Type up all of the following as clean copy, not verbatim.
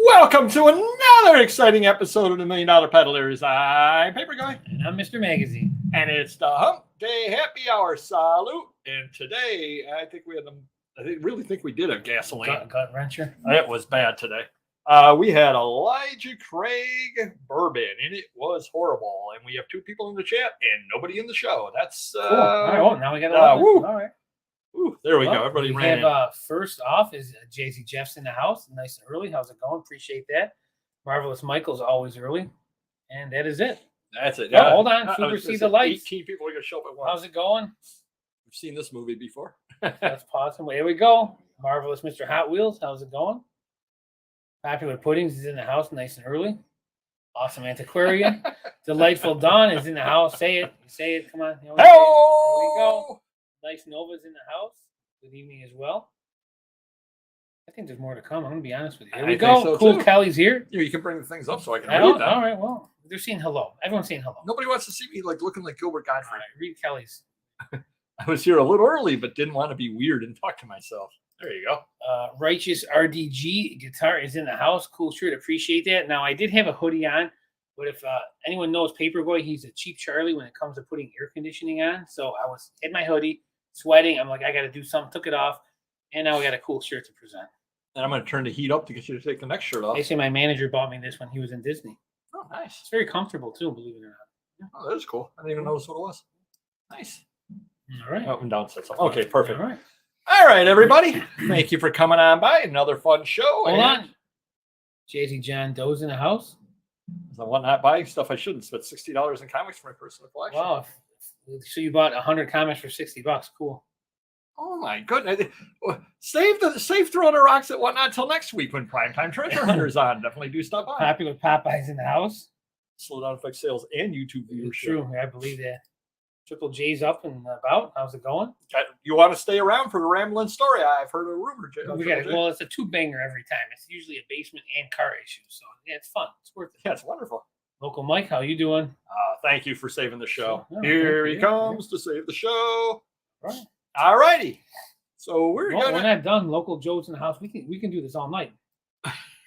Welcome to another exciting episode of the $1 Million Peddlers. I'm Paper Guy. And I'm Mr. Magazine. And it's the Hump Day Happy Hour Salute. And today, I really think we did a gasoline. Gut wrencher. It was bad today. We had Elijah Craig bourbon, and it was horrible. And we have two people in the chat and nobody in the show. That's cool. All right, well, now we got a woo. All right. Ooh, there we go. Everybody ran in. First off is Jay-Z Jeff's in the house, nice and early. How's it going? Appreciate that. Marvelous Michael's always early, and that is it. That's it. Oh, hold on, Super See the Lights. 18 people are gonna show up at once. How's it going? We've seen this movie before. That's possible. Here we go. Marvelous Mr. Hot Wheels. How's it going? Popular Puddings is in the house, nice and early. Awesome Antiquarian. Delightful Dawn is in the house. Say it. Say it. Come on. Here we go. Nice Nova's in the house. Good evening as well. I think there's more to come. I'm going to be honest with you. Here we go. So cool too. Kelly's here. Yeah, you can bring the things up so I can read them. All right. Well, they're saying hello. Everyone's saying hello. Nobody wants to see me looking like Gilbert Godfrey. All right, read Kelly's. I was here a little early, but didn't want to be weird and talk to myself. There you go. Righteous RDG guitar is in the house. Cool shirt. Appreciate that. Now, I did have a hoodie on. But if anyone knows Paperboy, he's a cheap Charlie when it comes to putting air conditioning on. So I had my hoodie, sweating. I'm like, I got to do something. Took it off. And now we got a cool shirt to present. And I'm going to turn the heat up to get you to take the next shirt off. Actually, my manager bought me this when he was in Disney. Oh, nice. It's very comfortable, too, believe it or not. Oh, that is cool. I didn't even notice what it was. Nice. All right. Up and down. Okay, perfect. All right. All right, everybody. Thank you for coming on by. Another fun show. Hold on. Jay-Z John Doe's in the house. I want not buying stuff I shouldn't. Spend $60 in comics for my personal collection. Wow. So you bought 100 comics for $60. Cool. Oh my goodness. Save throwing the rocks at whatnot till next week when Primetime Treasure Hunter's on. Definitely do stop by. Popular Popeyes in the house. Slow down effect sales and YouTube viewership. True. I believe that. Triple J's up and about. How's it going? You want to stay around for the rambling story? I've heard a rumor. Well, it's a two-banger every time. It's usually a basement and car issue. So, yeah, it's fun. It's worth it. Yeah, it's wonderful. Local Mike, how you doing? Thank you for saving the show. Sure. Here he comes to save the show. Right. All righty. So we're not done. Local Joe's in the house. We can do this all night.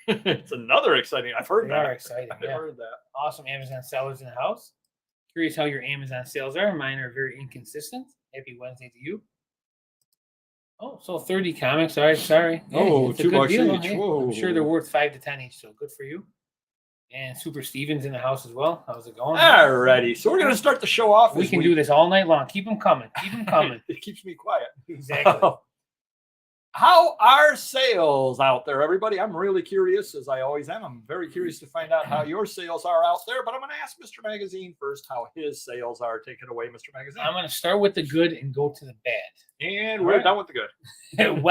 It's another exciting. I've heard they that. Are exciting. I've heard that. Awesome Amazon sellers in the house. Curious how your Amazon sales are. Mine are very inconsistent. Happy Wednesday to you. Oh, so 30 comics. All right, sorry. Yeah, $2 each. Hey, I'm sure they're worth 5 to 10 each, so good for you. And Super Steven's in the house as well. How's it going? All righty. So we're going to start the show off. We can do this all night long. Keep them coming. Keep them coming. It keeps me quiet. Exactly. How are sales out there, everybody? I'm really curious, as I always am. I'm very curious to find out how your sales are out there, but I'm going to ask Mr. Magazine first how his sales are. Take it away, Mr. Magazine. I'm going to start with the good and go to the bad. And we're done with the good.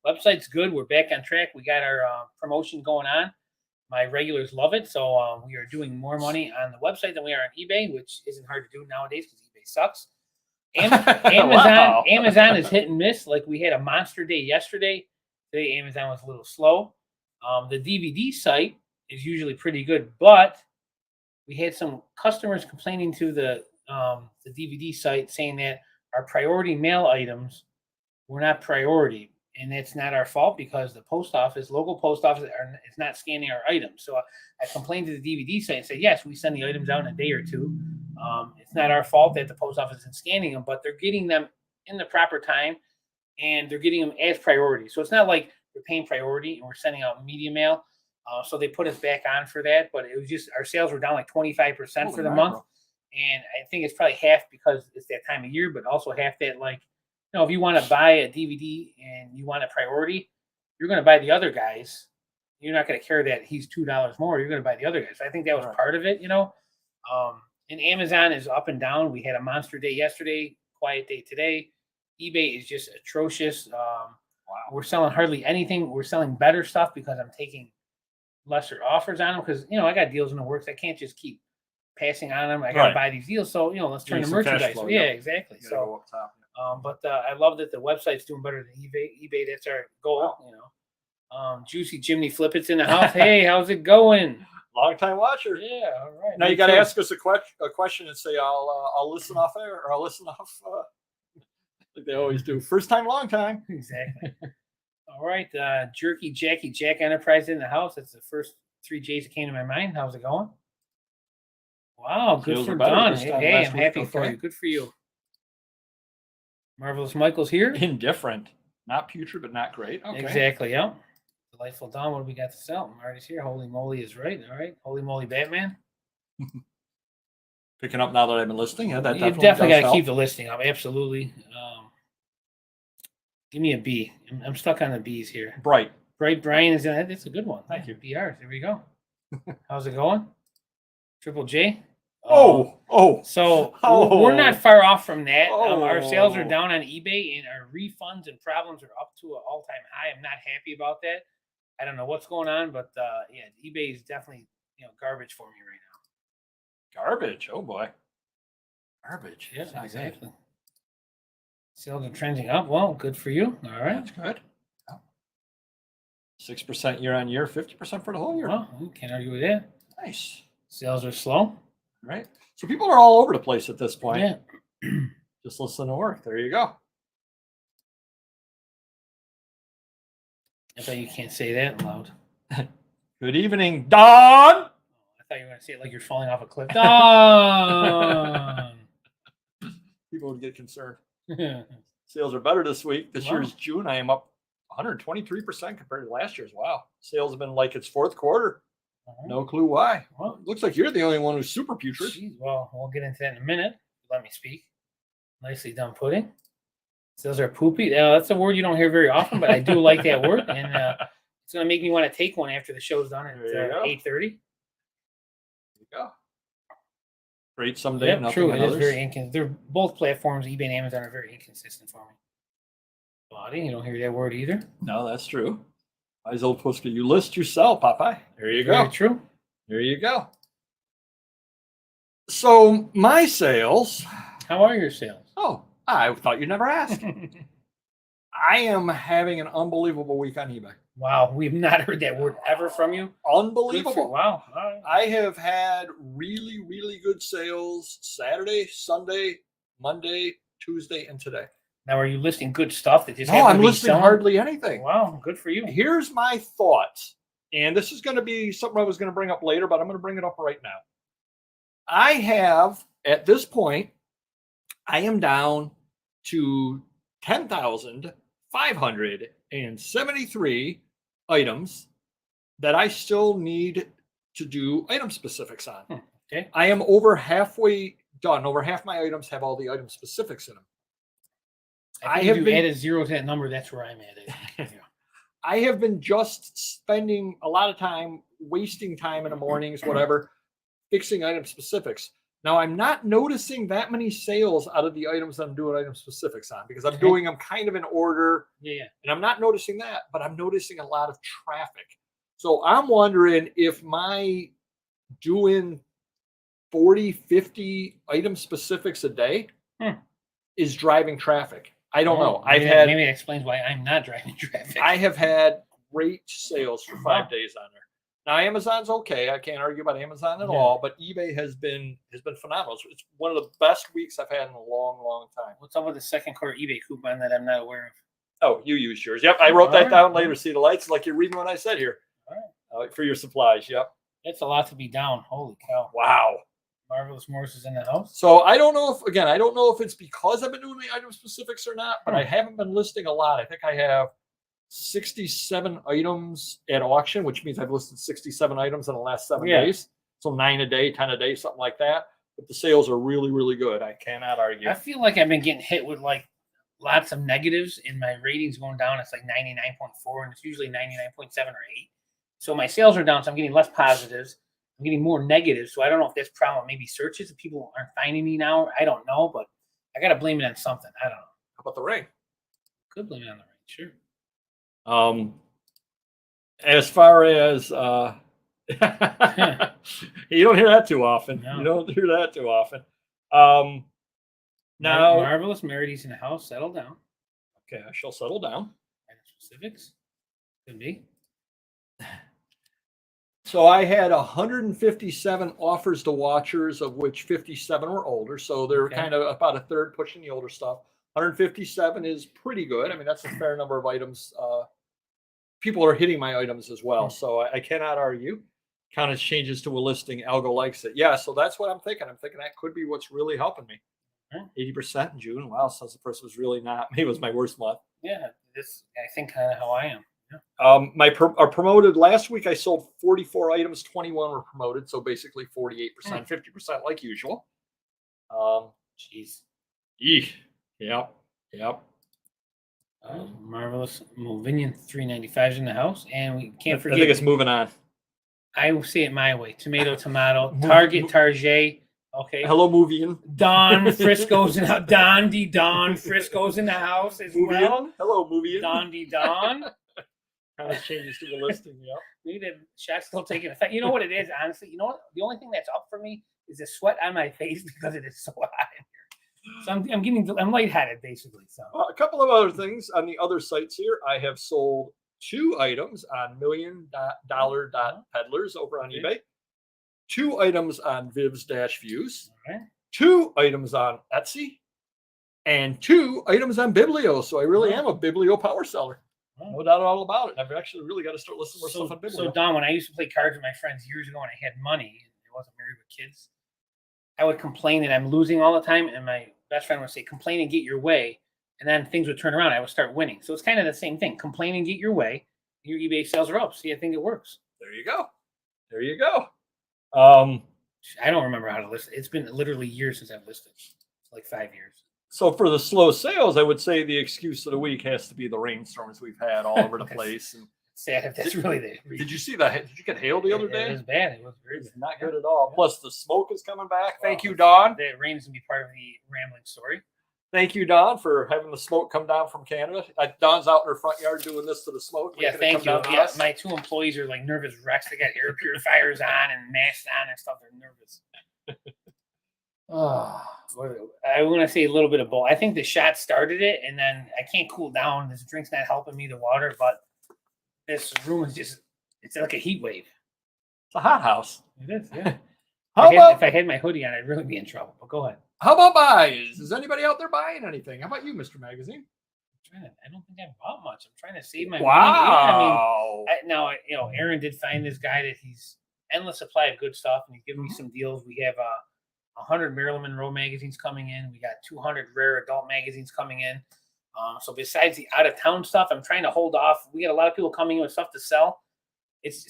Website's good. We're back on track. We got our promotion going on. My regulars love it, so we are doing more money on the website than we are on eBay, which isn't hard to do nowadays because eBay sucks. Amazon is hit and miss. Like we had a monster day yesterday. Today Amazon was a little slow. The DVD site is usually pretty good, but we had some customers complaining to the DVD site saying that our priority mail items were not priority, and that's not our fault because the local post office, is not scanning our items. So I complained to the DVD site and said, yes, we send the items out in a day or two. It's not our fault that the post office isn't scanning them, but they're getting them in the proper time and they're getting them as priority. So it's not like we're paying priority and we're sending out media mail. So they put us back on for that, but it was just our sales were down like 25% for the month. And I think it's probably half because it's that time of year, but also half that, like, if you want to buy a DVD and you want a priority, you're going to buy the other guys. You're not going to care that he's $2 more. You're going to buy the other guys. So I think that was part of it, And Amazon is up and down. We had a monster day yesterday, quiet day today. eBay is just atrocious. We're selling hardly anything. We're selling better stuff because I'm taking lesser offers on them because, I got deals in the works. I can't just keep passing on them. I got to buy these deals. So, let's turn the merchandise. Yeah, exactly. So, but I love that the website's doing better than eBay. eBay, that's our goal, Juicy Jimmy Flippets in the house. Hey, how's it going? Long time watcher. Yeah, all right. Now you got to ask us a question and say I'll listen off air or I'll listen off like they always do. First time, long time. Exactly. All right, Jerky Jackie Jack Enterprise in the house. That's the first 3 J's that came to my mind. How's it going? Wow, good Sales for are better Don. this time Hey, last I'm week. happy for Okay. you. Good for you. Marvelous Michael's here. Indifferent. Not putrid, but not great. Okay. Exactly, yeah. Delightful Don, what do we got to sell? Marty's here. Holy moly is right. All right. Holy moly Batman. Picking up now that I've been listening. Yeah, that You definitely definitely does got to help. keep the listing up. Absolutely. Give me a B. I'm stuck on the B's here. Bright. Bright Brian is in it. That's a good one. Thank you. BR. There we go. How's it going? Triple J. Oh. So we're not far off from that. Our sales are Oh. down on eBay, and our refunds and problems are up to an all-time high. I'm not happy about that. I don't know what's going on, but yeah, eBay is definitely garbage for me right now. Garbage. Oh boy. Garbage. Yeah, That's not good. exactly. Sales are trending up. Well, good for you. All right. That's good. 6% year on year, 50% for the whole year. Well, you can't argue with that. Nice. Sales are slow. Right. So people are all over the place at this point. Yeah. Just listen to work. There you go. I thought you can't say that loud. Good evening, Don. I thought you were going to say it like you're falling off a cliff. Don! People would get concerned. Sales are better this week. This year's June, I am up 123% compared to last year's. Wow. Sales have been like its fourth quarter. No clue why. Well, looks like you're the only one who's super putrid. Geez, well, we'll get into that in a minute. Let me speak. Nicely done pudding. Sales are poopy. That's a word you don't hear very often, but I do like that word. And it's going to make me want to take one after the show's done at 8:30. There you go. Great someday. Yeah, nothing true. It is others. very inconsistent. They're both platforms, eBay and Amazon, are very inconsistent for me. Body, you don't hear that word either. No, that's true. Wise old pussy. You list, you sell, Popeye. There you go. Very true. There you go. So my sales. How are your sales? Oh, I thought you'd never ask. I am having an unbelievable week on eBay. Wow, we've not heard that word ever from you. Unbelievable. Wow. All right. I have had really, really good sales Saturday, Sunday, Monday, Tuesday, and today. Now, are you listing good stuff that just No, I'm listing hardly anything. Wow, good for you. Here's my thoughts. And this is going to be something I was going to bring up later, but I'm going to bring it up right now. I have, at this point, I am down to 10,573 items that I still need to do item specifics on. Okay. I am over halfway done. Over half my items have all the item specifics in them. I have add a zero to that number. That's where I'm at. Yeah. I have been just spending a lot of time, wasting time in the mornings, whatever, fixing item specifics. Now, I'm not noticing that many sales out of the items that I'm doing item specifics on because I'm doing them kind of in order. Yeah. And I'm not noticing that, but I'm noticing a lot of traffic. So I'm wondering if my doing 40, 50 item specifics a day is driving traffic. I don't know. Maybe it explains why I'm not driving traffic. I have had great sales for 5 days on there. Now Amazon's okay. I can't argue about Amazon at all, but eBay has been phenomenal. It's one of the best weeks I've had in a long, long time. What's up with the second quarter eBay coupon that I'm not aware of? Oh, you used yours. Yep, I wrote that down later. See the lights, like you're reading what I said here. All right. For your supplies. Yep. That's a lot to be down. Holy cow! Wow. Marvelous Morris is in the house. So I don't know if it's because I've been doing the item specifics or not, but I haven't been listing a lot. I think I have 67 items at auction, which means I've listed 67 items in the last 7 days. So 9 a day, 10 a day, something like that. But the sales are really, really good. I cannot argue. I feel like I've been getting hit with like lots of negatives and my ratings going down. It's like 99.4 and it's usually 99.7 or 8. So my sales are down. So I'm getting less positives. I'm getting more negatives. So I don't know if that's problem. Maybe searches. People aren't finding me now. I don't know, but I got to blame it on something. I don't know. How about the rain? Could blame it on the rain. Sure. As far as you don't hear that too often. No. You don't hear that too often. Now, Marvelous Merity's in the house. Settle down. Okay, I shall settle down. Item specifics. Could be. So I had 157 offers to watchers, of which 57 were older. So they're kind of about a third pushing the older stuff. 157 is pretty good. I mean, that's a fair number of items people are hitting my items as well. So I cannot argue. Kind of changes to a listing. Algo likes it. Yeah. So that's what I'm thinking. I'm thinking that could be what's really helping me. 80% in June. Wow. Sounds the first was really not. Maybe it was my worst month. Yeah. This, I think, kind of how I am. Yeah. Our promoted last week, I sold 44 items, 21 were promoted. So basically 48%, 50% like usual. Jeez. Yep. Yep. Marvelous Movinian 395s in the house. And we can't forget. I think it's moving on. I will say it my way. Tomato, Target, Target. Okay. Hello, Movian. Don Frisco's in Don Frisco's in the house as well. Hello, Movian. Don. Kind of changes to the listing, yeah. Maybe the shot's still taking effect. You know what it is, honestly? You know what? The only thing that's up for me is the sweat on my face because it is so hot in here. So I'm lightheaded, basically. So a couple of other things on the other sites here. I have sold 2 items on $1 million peddlers over on eBay. 2 items on Vivs-Views. Okay. 2 items on Etsy. And 2 items on Biblio. So I really am a Biblio power seller. No doubt all about it. I've actually really got to start listening more stuff on Biblio. So Don, when I used to play cards with my friends years ago and I had money and I wasn't married with kids, I would complain that I'm losing all the time. And my best friend would say, complain and get your way. And then things would turn around. I would start winning. So it's kind of the same thing. Complain and get your way. Your eBay sales are up. See, I think it works. There you go. I don't remember how to list. It's been literally years since I've listed. It's like 5 years. So for the slow sales, I would say the excuse of the week has to be the rainstorms we've had all over the place. And sad. That's really the reason. Did you see that? Did you get hail the other day? It was bad. It was very bad. Not good at all. Plus the smoke is coming back. Thank you, Don. The rain is going to be part of the rambling story. Thank you, Don, for having the smoke come down from Canada. Don's out in her front yard doing this to the smoke. Yeah, thank you. Yeah, my 2 employees are like nervous wrecks. They got air purifiers on and masks on and stuff. They're nervous. I want to say a little bit of both. I think the shot started it, and then I can't cool down. This drink's not helping me, the water, but this room is it's like a heat wave. It's a hot house. It is, yeah. If I had my hoodie on, I'd really be in trouble, but go ahead. How about buys? Is anybody out there buying anything? How about you, Mr. Magazine? I don't think I bought much. I'm trying to save my money. Wow. Aaron did find this guy that he's endless supply of good stuff, and he's giving me some deals. We have 100 Marilyn Monroe magazines coming in. We got 200 rare adult magazines coming in. So besides the out-of-town stuff, I'm trying to hold off. We got a lot of people coming in with stuff to sell.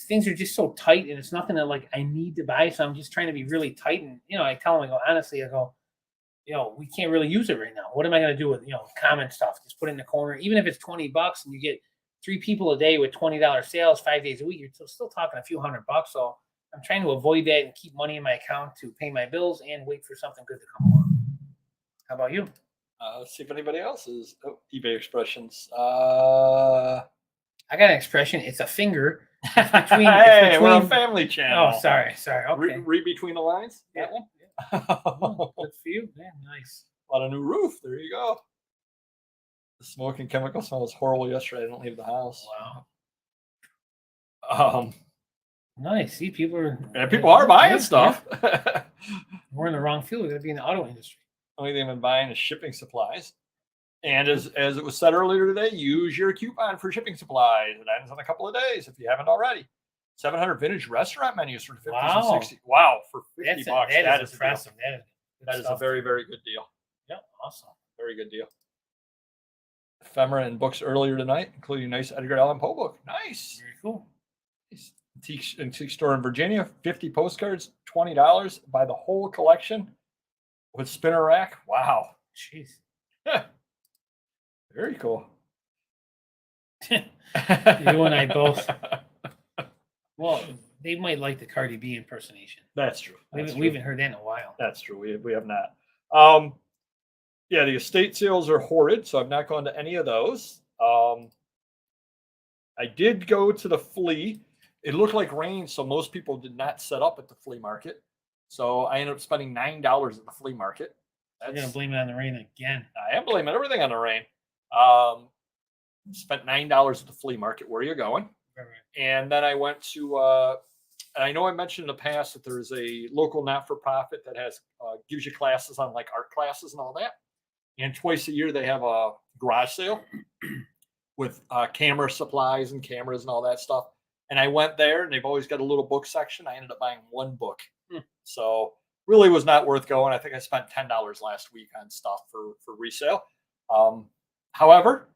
Things are just so tight, and it's nothing that like I need to buy. So I'm just trying to be really tight. And I tell them, honestly, we can't really use it right now. What am I going to do with common stuff? Just put it in the corner. Even if it's $20 and you get 3 people a day with $20 sales 5 days a week, you're still talking a few $100. So I'm trying to avoid that and keep money in my account to pay my bills and wait for something good to come along. How about you? Let's see if anybody else is eBay expressions. I got an expression. It's a finger. Hey, we're on Family Channel. Oh, sorry. Okay. Read between the lines. Yeah. That one. Oh, good for you. Yeah, nice. On a new roof. There you go. The smoke and chemical smell was horrible yesterday. I didn't leave the house. Wow. Nice. See, people are buying stuff. Yeah. We're in the wrong field. We're going to be in the auto industry. Only thing I've been buying is shipping supplies. And as it was said earlier today, use your coupon for shipping supplies. It ends in a couple of days if you haven't already. 700 vintage restaurant menus for 50 and 60. Wow, for $50. That is impressive. That is a very, very good deal. Yep, awesome. Very good deal. Ephemera and books earlier tonight, including a nice Edgar Allan Poe book. Nice. Very cool. Nice. Antique store in Virginia, 50 postcards, $20. Buy the whole collection with spinner rack. Wow. Jeez. Very cool. You and I both. Well, they might like the Cardi B impersonation. That's true. We haven't heard that in a while. That's true. We have not. Yeah, the estate sales are horrid, so I've not gone to any of those. I did go to the flea. It looked like rain, so most people did not set up at the flea market. So I ended up spending $9 at the flea market. You're going to blame it on the rain again. I am blaming everything on the rain. Spent $9 at the flea market. Where are you going? Right. And then I went to, and I know I mentioned in the past that there's a local not-for-profit that has gives you classes on like art classes and all that. And twice a year they have a garage sale with camera supplies and cameras and all that stuff. And I went there, and they've always got a little book section. I ended up buying one book. So really was not worth going. I think I spent $10 last week on stuff for resale. However,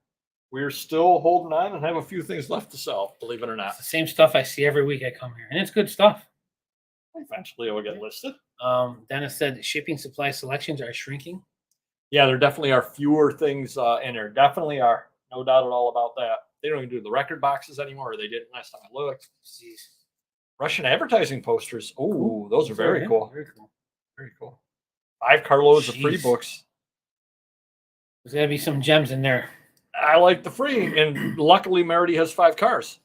we're still holding on and have a few things left to sell, believe it or not. It's the same stuff I see every week I come here, and it's good stuff. Eventually it will get listed. Dennis said shipping supply selections are shrinking. Yeah, there definitely are fewer things in there. Definitely are. No doubt at all about that. They don't even do the record boxes anymore, or they didn't last time I looked. Jeez. Russian advertising posters. Oh, those are very cool. Very cool. Very cool. 5 carloads of free Jeez. books. There's got to be some gems in there. I like the free, and luckily Merity has 5 cars.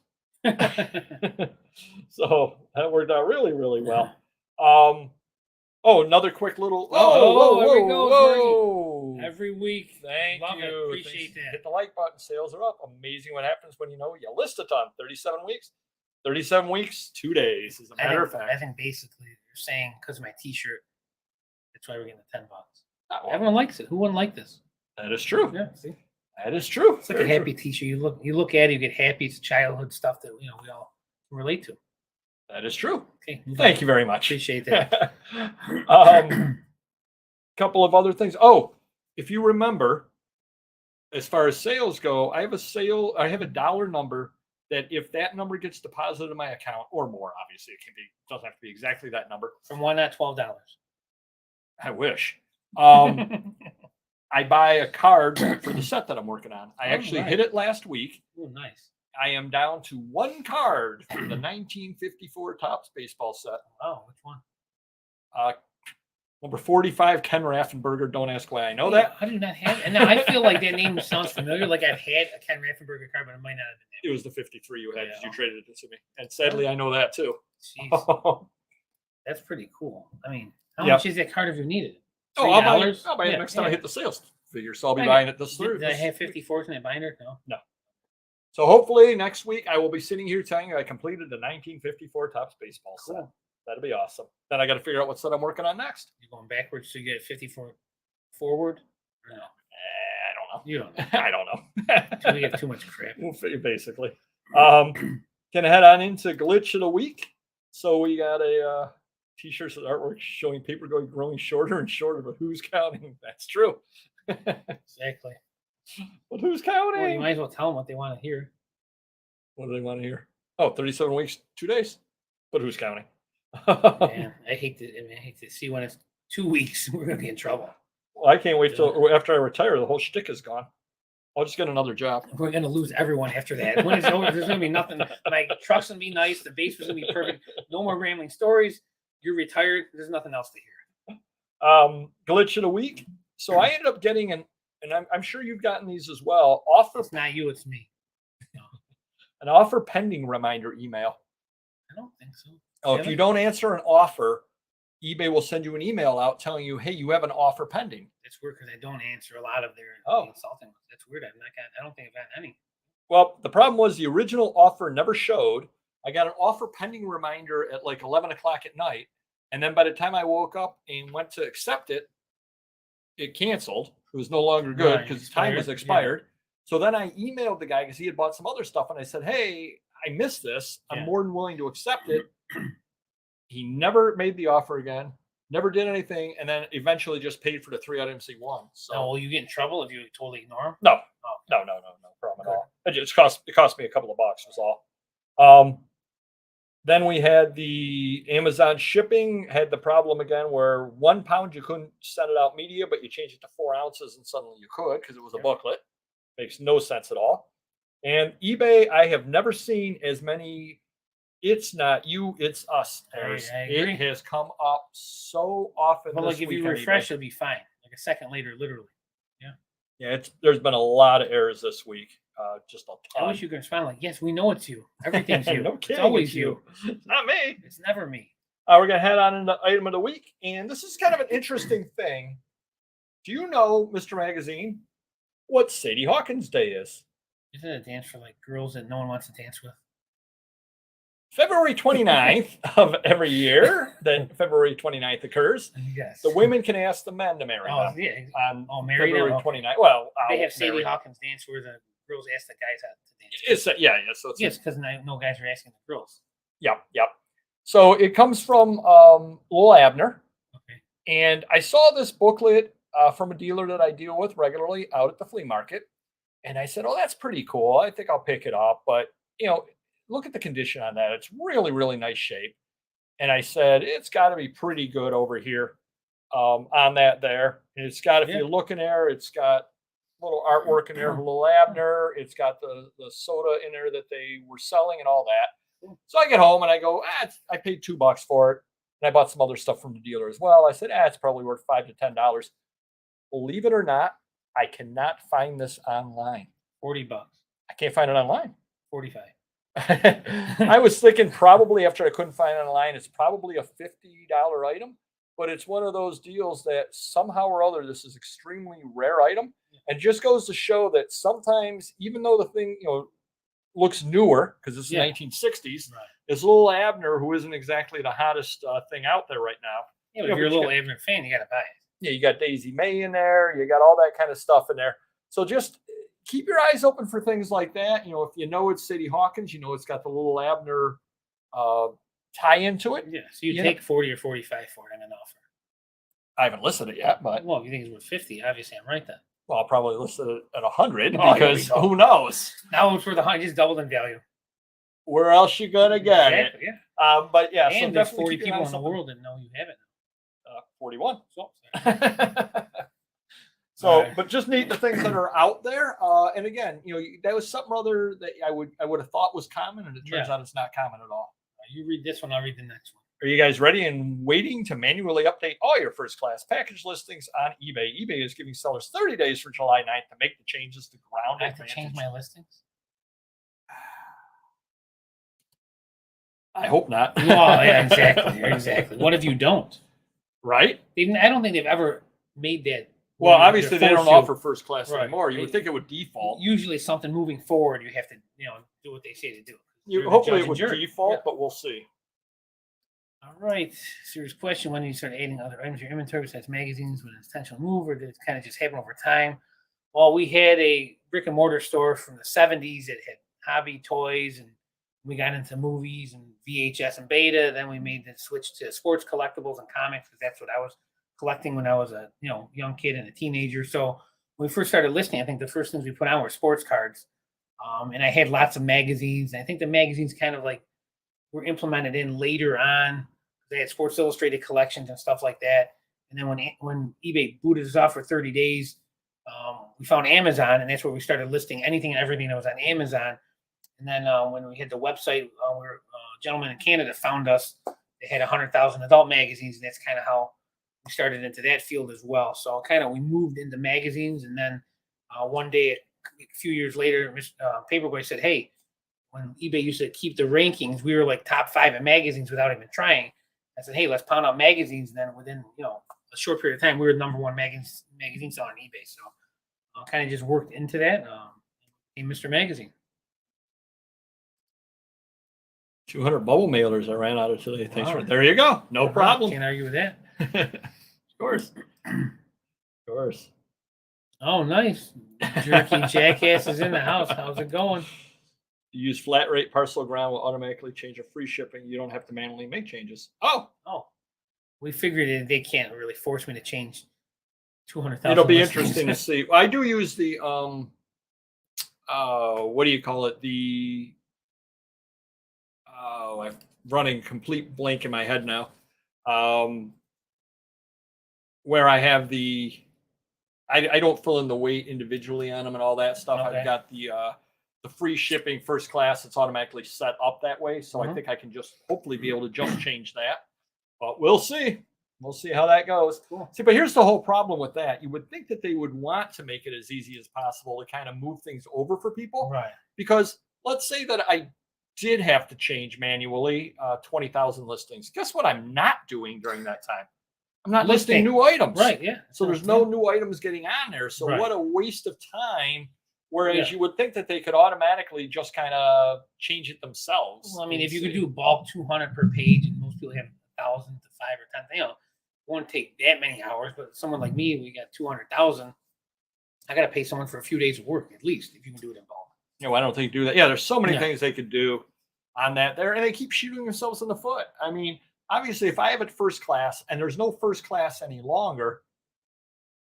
So that worked out really, really well. Oh, another quick little. Whoa. Every week. Thank Love you. it. Appreciate that. Hit the like button. Sales are up. Amazing what happens when you list a ton. 37 weeks. 37 weeks, 2 days, as a matter of fact. I think basically you're saying because of my T-shirt, that's why we're getting the $10. Oh, well, Everyone likes it. Who wouldn't like this? that is true. Yeah, see, That is true. it's like a happy T-shirt. You look at it, you get happy. It's childhood stuff that we all relate to. That is true. Okay, Thank you very much. Appreciate that. Couple of other things. Oh, if you remember, as far as sales go, I have a dollar number that if that number gets deposited in my account or more, obviously doesn't have to be exactly that number. From why not $12? I wish. I buy a card for the set that I'm working on. I actually hit it last week. Oh, nice. I am down to 1 card for the 1954 Topps baseball set. Oh, which one? Number 45, Ken Raffenberger. Don't ask why I know that. I do not have. And now I feel like that name sounds familiar. Like I've had a Ken Raffenberger card, but it might not have been. It was the 53 you had because you traded it to me. And sadly, I know that too. Jeez. That's pretty cool. I mean, how much is that card if you needed it? I'll buy it next time I hit the sales figure. So I'll be buying it this through. Did I have 54s in that binder? No. So hopefully next week I will be sitting here telling you I completed the 1954 Topps baseball set. That'll be awesome. Then I got to figure out what set I'm working on next. You're going backwards so you get 54 forward? Or no? I don't know. You don't know. I don't know. We have too much crap. Basically. Can I head on into Glitch of the Week? So we got a t-shirts with artwork showing paper growing shorter and shorter, but who's counting? That's true. Exactly. But who's counting? Well, you might as well tell them what they want to hear. What do they want to hear? Oh, 37 weeks, 2 days. But who's counting? Man, I hate to see when it's 2 weeks. We're gonna be in trouble. Well, I can't wait till after I retire. The whole shtick is gone. I'll just get another job. We're gonna lose everyone after that. When it's over, there's gonna be nothing. My truck's gonna be nice. The base was gonna be perfect. No more rambling stories. You're retired. There's nothing else to hear. Glitch of the Week. So I ended up getting and I'm sure you've gotten these as well. It's not you, it's me. No. An offer pending reminder email. I don't think so. Oh, if you don't answer an offer, eBay will send you an email out telling you, hey, you have an offer pending. It's weird because I don't answer a lot of their insulting ones. That's weird. I don't think I've gotten any. Well, the problem was the original offer never showed. I got an offer pending reminder at like 11 o'clock at night. And then by the time I woke up and went to accept it, it canceled. It was no longer good because time was expired. Yeah. So then I emailed the guy because he had bought some other stuff. And I said, hey, I missed this. I'm more than willing to accept it. He never made the offer again, never did anything, and then eventually just paid for the 3 items he won. So, will you get in trouble if you totally ignore him? No, no problem at all. It cost me a couple of bucks was all. Then we had the Amazon shipping had the problem again where 1 pound you couldn't send it out media, but you changed it to 4 ounces and suddenly you could because it was a booklet. Makes no sense at all. And eBay, I have never seen as many. It's not you, it's us. It has come up so often. But like if you refresh, it'll be fine. Like a second later, literally. Yeah. There's been a lot of errors this week. Just a ton. I wish you could respond like, yes, we know it's you. Everything's you. No kidding, it's always you. It's not me. It's never me. We're gonna head on into item of the week, and this is kind of an interesting thing. Do you know, Mr. Magazine, what Sadie Hawkins Day is? Isn't it a dance for like girls that no one wants to dance with? February 29th of every year, then February 29th occurs. Yes. The women can ask the men to marry them. Yeah. On marry February them? 29th. Well, they have Sadie Hawkins dance where the girls ask the guys out to dance. Yeah. So it's Yes, because no guys are asking the girls. Yep. So it comes from Lil Abner. Okay. And I saw this booklet from a dealer that I deal with regularly out at the flea market. And I said, oh, that's pretty cool. I think I'll pick it up. But, look at the condition on that. It's really, really nice shape. And I said, it's got to be pretty good over here on that there. And it's got, if you look in there, it's got little artwork in there for Lil Abner. It's got the soda in there that they were selling and all that. So I get home and I go, I paid $2 for it. And I bought some other stuff from the dealer as well. I said, it's probably worth $5 to $10. Believe it or not, I cannot find this online. $40. I can't find it online. 45. I was thinking probably after I couldn't find it online, it's probably a $50 item, but it's one of those deals that somehow or other, this is extremely rare item, and just goes to show that sometimes, even though the thing, looks newer because it's the 1960s, right. This little Abner, who isn't exactly the hottest thing out there right now. Yeah, but if you're a little Abner fan, you got to buy it. Yeah, you got Daisy May in there. You got all that kind of stuff in there. So just keep your eyes open for things like that. If you know it's Sadie Hawkins, it's got the little Abner tie into it. Yeah, so you take 40 or 45 for it on an offer. I haven't listed it yet, but if you think it's worth 50, obviously I'm right then. Well, I'll probably list it at 100 because who knows? Now it's worth 100, just doubled in value. Where else you gonna get it? Yeah. But yeah, and so there's 40 people in the world that know you have it. 41. So, right. But just neat the things that are out there. And again, that was something other that I would have thought was common, and it turns out it's not common at all. You read this one, I'll read the next one. Are you guys ready and waiting to manually update all your first-class package listings on eBay? eBay is giving sellers 30 days for July 9th to make the changes to ground. I have to change my listings? I hope not. Well, yeah, exactly. What if you don't? Right? I don't think they've ever made that. Well, obviously they don't offer first class anymore. You would think it would default. Usually something moving forward, you have to, do what they say to do. Hopefully it would default, but we'll see. All right. Serious question. When do you start adding other items to your inventory besides magazines with an intentional move, or did it kind of just happen over time? Well, we had a brick and mortar store from the 70s that had hobby toys, and we got into movies and VHS and beta. Then we made the switch to sports collectibles and comics because that's what I was collecting when I was a young kid and a teenager. So when we first started listing, I think the first things we put on were sports cards. And I had lots of magazines. I think the magazines kind of were implemented in later on. They had Sports Illustrated collections and stuff like that. And then when eBay booted us off for 30 days, we found Amazon, and that's where we started listing anything and everything that was on Amazon. And then when we had the website, a gentleman in Canada found us. They had 100,000 adult magazines, and that's kind of how we started into that field as well. So we moved into magazines, and then one day, a few years later, Paperboy said, hey, when eBay used to keep the rankings, we were top 5 in magazines without even trying. I said, hey, let's pound out magazines. And then within, a short period of time, we were the number 1 magazine seller on eBay. So I kind of just worked into that. Became Mr. Magazine. 200 bubble mailers I ran out of today. Thanks for there you go. No problem. Can't argue with that. Of course. Of course. Oh, nice. Jerky Jackass is in the house. How's it going? You use flat rate parcel ground will automatically change a free shipping. You don't have to manually make changes. Oh. We figured they can't really force me to change 200,000. It'll be interesting to see. I do use the what do you call it? I'm running complete blank in my head now. Where I have I don't fill in the weight individually on them and all that stuff. Okay. I've got the free shipping first class. It's automatically set up that way. So I think I can just hopefully be able to just change that. But we'll see. We'll see how that goes. Cool. See, but here's the whole problem with that. You would think that they would want to make it as easy as possible to kind of move things over for people. Right. Because let's say that I did have to change manually 20,000 listings. Guess what I'm not doing during that time? I'm not listing new items. Right, yeah. So there's no new items getting on there. So what a waste of time. Whereas you would think that they could automatically just kind of change it themselves. Well, I mean, if you could do bulk 200 per page, and most people have 1,000 to 5 or 10, it won't take that many hours. But someone like me, we got 200,000. I got to pay someone for a few days of work at least if you can do it in bulk. Why don't they do that? Yeah, there's so many Yeah. things they could do on that there, and they keep shooting themselves in the foot. I mean, obviously, if I have it first class and there's no first class any longer,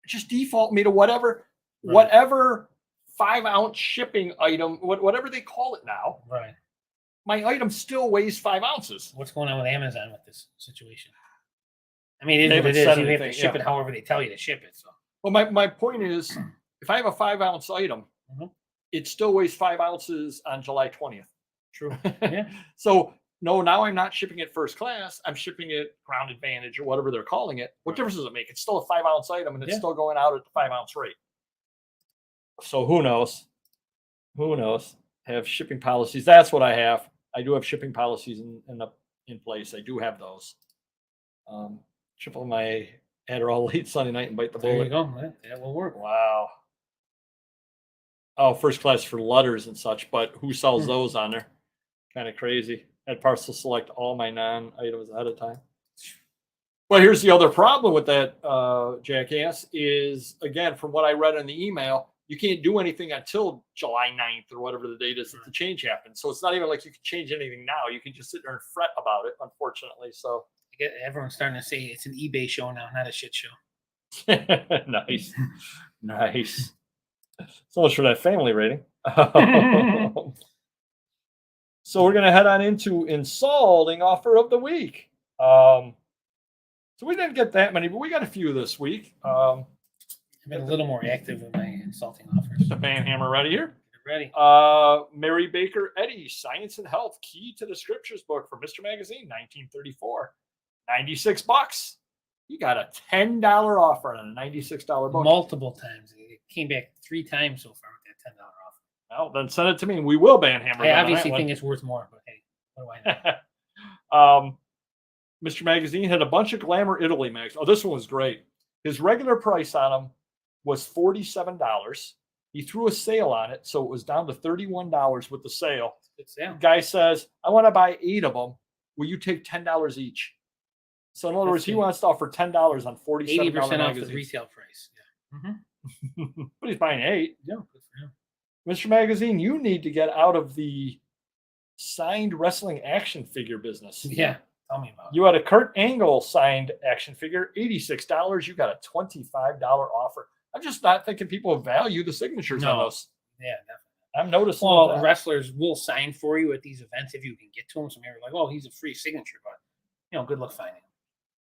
just default me to whatever Right. whatever 5-ounce shipping item, whatever they call it now. Right. My item still weighs 5 ounces. What's going on with Amazon with this situation? I mean, it They is what haven't it is. said You have anything, to ship yeah. it however they tell you to ship it. So Well, my point is, if I have a 5-ounce item, Mhm. it still weighs 5 ounces on July 20th. true. Yeah. So no, now I'm not shipping it first class. I'm shipping it Ground Advantage or whatever they're calling it. What difference does it make? It's still a 5-ounce item, and it's Yeah. still going out at the 5-ounce rate. So who knows? Who knows? Have shipping policies. That's what I have. I do have shipping policies in place. I do have those. Triple my Adderall late Sunday night and bite the There you bullet. go. That will work. Wow. Oh, first class for letters and such, but who sells Hmm. those on there? Kind of crazy. I'd parcel select all my non-items ahead of time. Well, here's the other problem with that, jackass, is, again, from what I read in the email, you can't do anything until July 9th or whatever the date is that the change happens. So it's not even like you can change anything now. You can just sit there and fret about it, unfortunately. So Everyone's starting to say it's an eBay show now, not a shit show. nice. Nice. So much for that family rating. So we're going to head on into insulting offer of the week. So we didn't get that many, but we got a few this week. I've been a little more active with my insulting offers. The band hammer ready here. Get ready. Mary Baker Eddy, Science and Health, Key to the Scriptures book from Mr. Magazine, 1934. $96. You got a $10 offer on a $96 book. Multiple times. It came back 3 times so far with that $10 offer. Well, then send it to me and we will ban hammer. I obviously think it's worth more, but hey, what do I know? Mr. Magazine had a bunch of Glamour Italy mags. Oh, this one was great. His regular price on them was $47. He threw a sale on it, so it was down to $31 with the sale. Good sale. Guy says, I want to buy 8 of them. Will you take $10 each? So in other words, he wants to offer $10 on 47 80% off the magazines. retail price. Yeah. Mm-hmm. But he's buying 8. Yeah, good for him. Mr. Magazine, you need to get out of the signed wrestling action figure business. Yeah, tell me about it. You had a Kurt Angle signed action figure, $86. You got a $25 offer. I'm just not thinking people value the signatures on those. Yeah, definitely. I'm noticing. Well, that. wrestlers will sign for you at these events if you can get to them. So maybe like, oh, he's a free signature, but good luck finding him.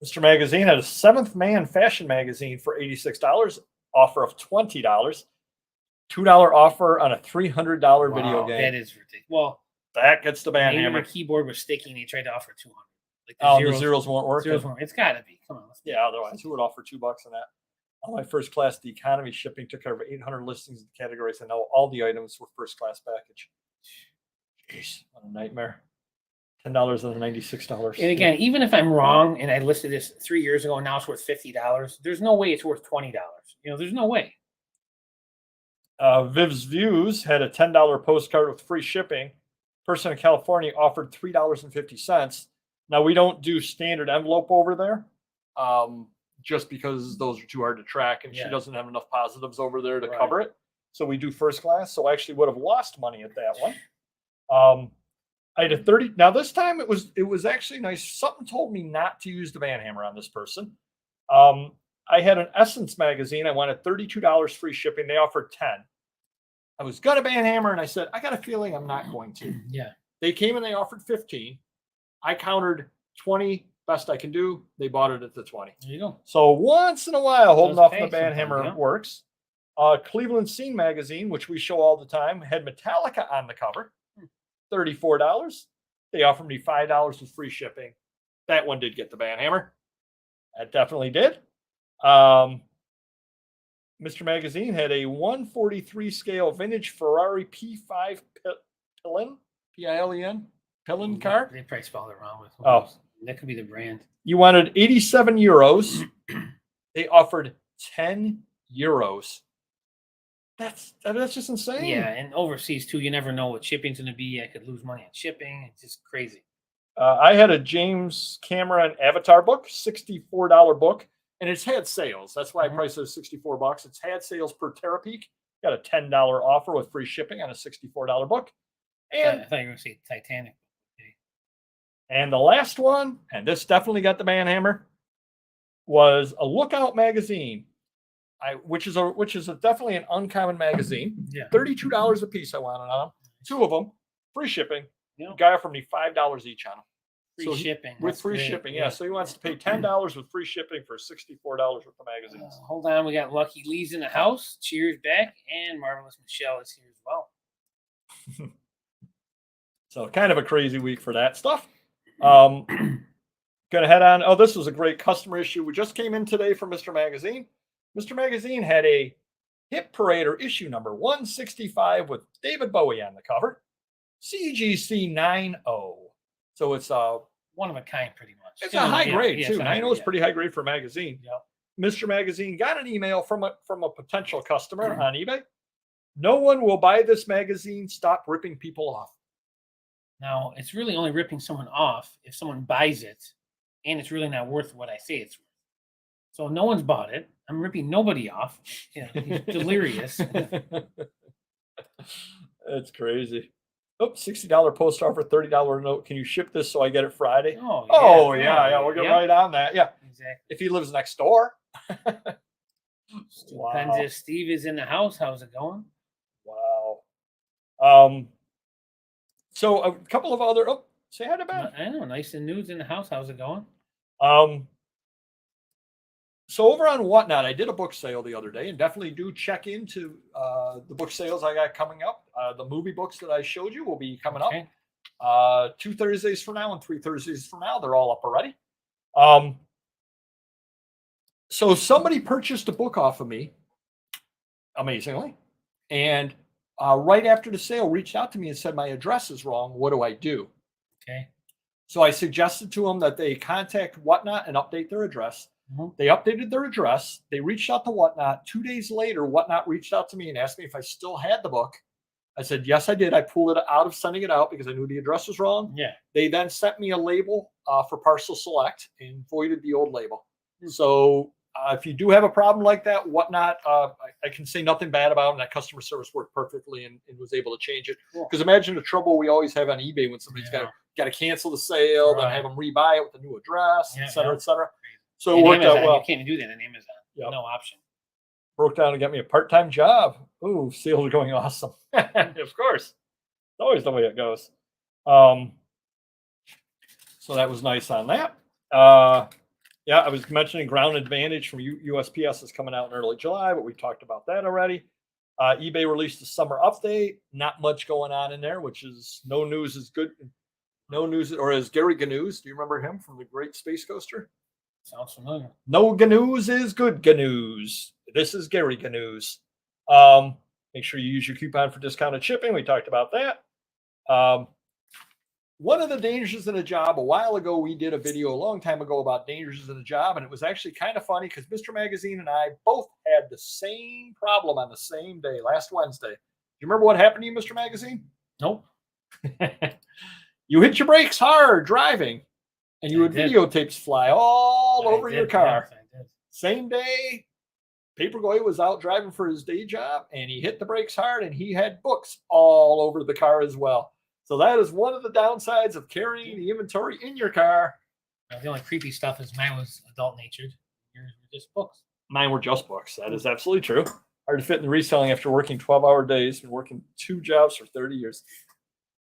Mr. Magazine had a Seventh Man fashion magazine for $86, offer of $20, $2 offer on a $300 video game. That is ridiculous. Well, that gets the band maybe hammer. the keyboard was sticky and they tried to offer $200. Like the zeros won't work. It's got to be. Come on. Yeah, otherwise, who would offer $2 on that? On my first class, the economy shipping took care of 800 listings in the categories. I know all the items were first class package. Jeez, what a nightmare. $10 on the $96. And again, even if I'm wrong and I listed this 3 years ago and now it's worth $50, there's no way it's worth $20. There's no way. Viv's Views had a $10 postcard with free shipping. Person in California offered $3.50. Now, we don't do standard envelope over there just because those are too hard to track and she doesn't have enough positives over there to cover it. So we do first class. So I actually would have lost money at that one. I had a 30. Now this time it was actually nice. Something told me not to use the band hammer on this person. I had an Essence magazine. I wanted $32 free shipping. They offered 10. I was gonna band hammer, and I said, I got a feeling I'm not going to. Yeah. They came and they offered 15. I countered 20. Best I can do. They bought it at the 20. There you go. So once in a while, holding off the band hammer works. Cleveland Scene magazine, which we show all the time, had Metallica on the cover. $34. They offered me $5 with free shipping. That one did get the band hammer. That definitely did. Mr. Magazine had a 143 scale vintage Ferrari P5 Pillin, P-I-L-E-N, Pillin car. They probably spelled it wrong. That could be the brand. You wanted 87 euros. They offered 10 euros. That's just insane. Yeah, and overseas too, you never know what shipping's going to be. I could lose money on shipping. It's just crazy. I had a James Cameron Avatar book, $64 book, and it's had sales. That's why I priced it at $64. It's had sales per Terapeak Got a $10 offer with free shipping on a $64 book. I thought you were going to say Titanic. Okay. And the last one, and this definitely got the man hammer, was a Lookout magazine, which is definitely an uncommon magazine. Yeah. $32 a piece I wanted on them. 2 of them, free shipping. Yep. The guy offered me $5 each on them. Free shipping. With That's free great. shipping, yeah. So he wants to pay $10 with free shipping for $64 worth of magazines. Hold on, we got Lucky Lee's in the house. Cheers back, and Marvelous Michelle is here as well. So kind of a crazy week for that stuff. Gonna head on. Oh, this was a great customer issue. We just came in today from Mr. Magazine. Mr. Magazine had a Hit Parader issue number 165 with David Bowie on the cover. CGC 90. So it's one of a kind, pretty much. It's a high grade too. 90 is yeah. pretty high grade for a magazine. Yep. Mr. Magazine got an email from a potential customer on eBay. No one will buy this magazine. Stop ripping people off. Now, it's really only ripping someone off if someone buys it, and it's really not worth what I say it's worth. So no one's bought it. I'm ripping nobody off. Yeah, he's delirious. That's crazy. Oh, $60 post offer, $30 note. Can you ship this so I get it Friday? Oh, yeah. We'll get right on that. Yeah. Exactly. If he lives next door. Wow. Steve is in the house. How's it going? Wow. So a couple of other. Oh, say hi to Ben. I know. Nice and nudes in the house. How's it going? So over on Whatnot, I did a book sale the other day, and definitely do check into the book sales I got coming up. The movie books that I showed you will be coming up 2 Thursdays from now and 3 Thursdays from now. They're all up already. So somebody purchased a book off of me, amazingly, and right after the sale reached out to me and said, my address is wrong. What do I do? Okay. So I suggested to them that they contact Whatnot and update their address. Mm-hmm. They updated their address. They reached out to Whatnot. 2 days later, Whatnot reached out to me and asked me if I still had the book. I said, yes, I did. I pulled it out of sending it out because I knew the address was wrong. Yeah. They then sent me a label for parcel select and voided the old label. So if you do have a problem like that, Whatnot, I can say nothing bad about them. That customer service worked perfectly and was able to change it. Because imagine the trouble we always have on eBay when somebody's got to cancel the sale, then have them rebuy it with a new address, et cetera, et cetera. So it worked out well. You can't do that in Amazon. Yep. No option. Broke down and got me a part-time job. Ooh, sales are going awesome. Of course. It's always the way it goes. So that was nice on that. Yeah, I was mentioning Ground Advantage from USPS is coming out in early July, but we talked about that already. eBay released a summer update. Not much going on in there, which is no news is good. No news, or as Gary Gnews, do you remember him from the Great Space Coaster? Sounds familiar. No Gnews is good Gnews. This is Gary Gnews. Make sure you use your coupon for discounted shipping. We talked about that. One of the dangers in a job, a while ago, we did a video a long time ago about dangers in a job, and it was actually kind of funny because Mr. Magazine and I both had the same problem on the same day, last Wednesday. Do you remember what happened to you, Mr. Magazine? Nope. You hit your brakes hard driving, and you had videotapes fly all over your car. Yes, I did. Same day, Paperboy was out driving for his day job, and he hit the brakes hard, and he had books all over the car as well. So that is one of the downsides of carrying the inventory in your car. The only creepy stuff is mine was adult-natured. Yours were just books. Mine were just books. That is absolutely true. Hard to fit in the reselling after working 12-hour days and working 2 jobs for 30 years.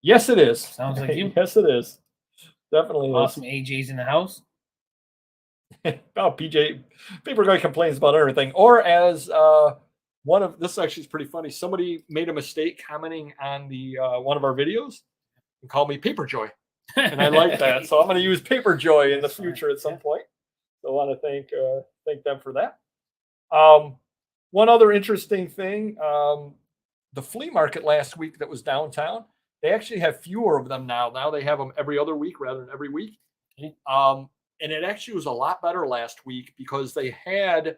Yes, it is. Sounds like you. Yes, it is. Definitely awesome. AJ's in the house. Oh, PJ, Paperboy complains about everything. Or as one of this actually is pretty funny. Somebody made a mistake commenting on the one of our videos and called me Paperjoy, and I like that. So I'm going to use Paperjoy in the future at some point. So I want to thank them for that. One other interesting thing: the flea market last week that was downtown. They actually have fewer of them now. Now they have them every other week rather than every week. Okay. And it actually was a lot better last week because they had,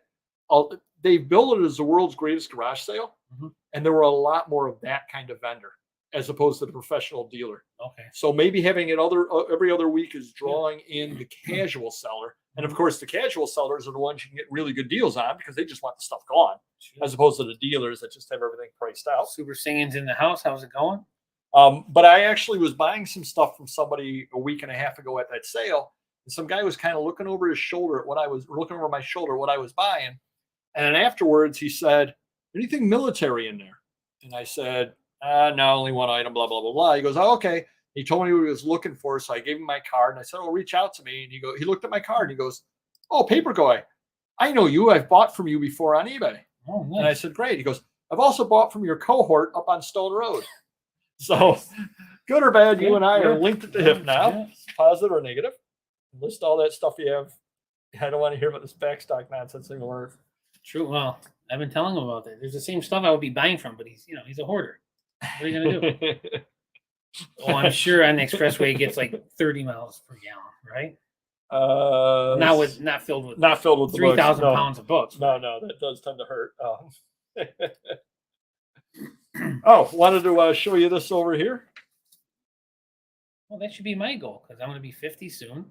they built it as the world's greatest garage sale. Mm-hmm. And there were a lot more of that kind of vendor as opposed to the professional dealer. Okay. So maybe having it every other week is drawing in the casual seller And of course, the casual sellers are the ones you can get really good deals on because they just want the stuff gone, as opposed to the dealers that just have everything priced out. Super Saiyan's in the house. How's it going? But I actually was buying some stuff from somebody a week and a half ago at that sale. And some guy was kind of looking over his shoulder at looking over my shoulder, what I was buying. And then afterwards he said, anything military in there? And I said, no, only one item, blah, blah, blah, blah. He goes, oh, okay. He told me what he was looking for. So I gave him my card and I said, oh, reach out to me. And he looked at my card and he goes, oh, paper guy, I know you. I've bought from you before on eBay. Oh, nice. And I said, great. He goes, I've also bought from your cohort up on Stone Road. So good or bad, you and I are linked at the hip now, positive or negative. List all that stuff you have. I don't want to hear about this backstock nonsense anymore. True. Well, I've been telling him about that. There's the same stuff I would be buying from, but he's a hoarder. What are you gonna do? Oh, I'm sure on the expressway it gets like 30 miles per gallon, right? Not filled with 3,000 pounds of books. No, that does tend to hurt. Oh, wanted to show you this over here. Well, that should be my goal because I'm going to be 50 soon.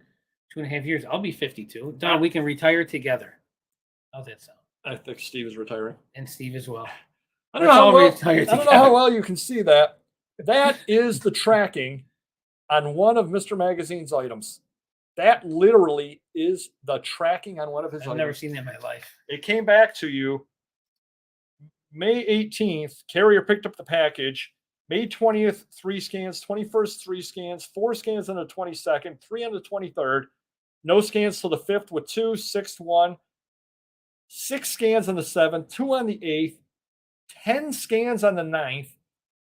2.5 years. I'll be 52. Don, we can retire together. How's that sound? I think Steve is retiring. And Steve as well. I don't know how well you can see that. That is the tracking on one of Mr. Magazine's items. That literally is the tracking on one of his items. I've never seen that in my life. It came back to you May 18th. Carrier picked up the package. May 20th, 3 scans. 21st, 3 scans. 4 scans on the 22nd. 3 on the 23rd. No scans till the 5th with 2. 6th, 1. 6 scans on the 7th. 2 on the 8th. 10 scans on the 9th.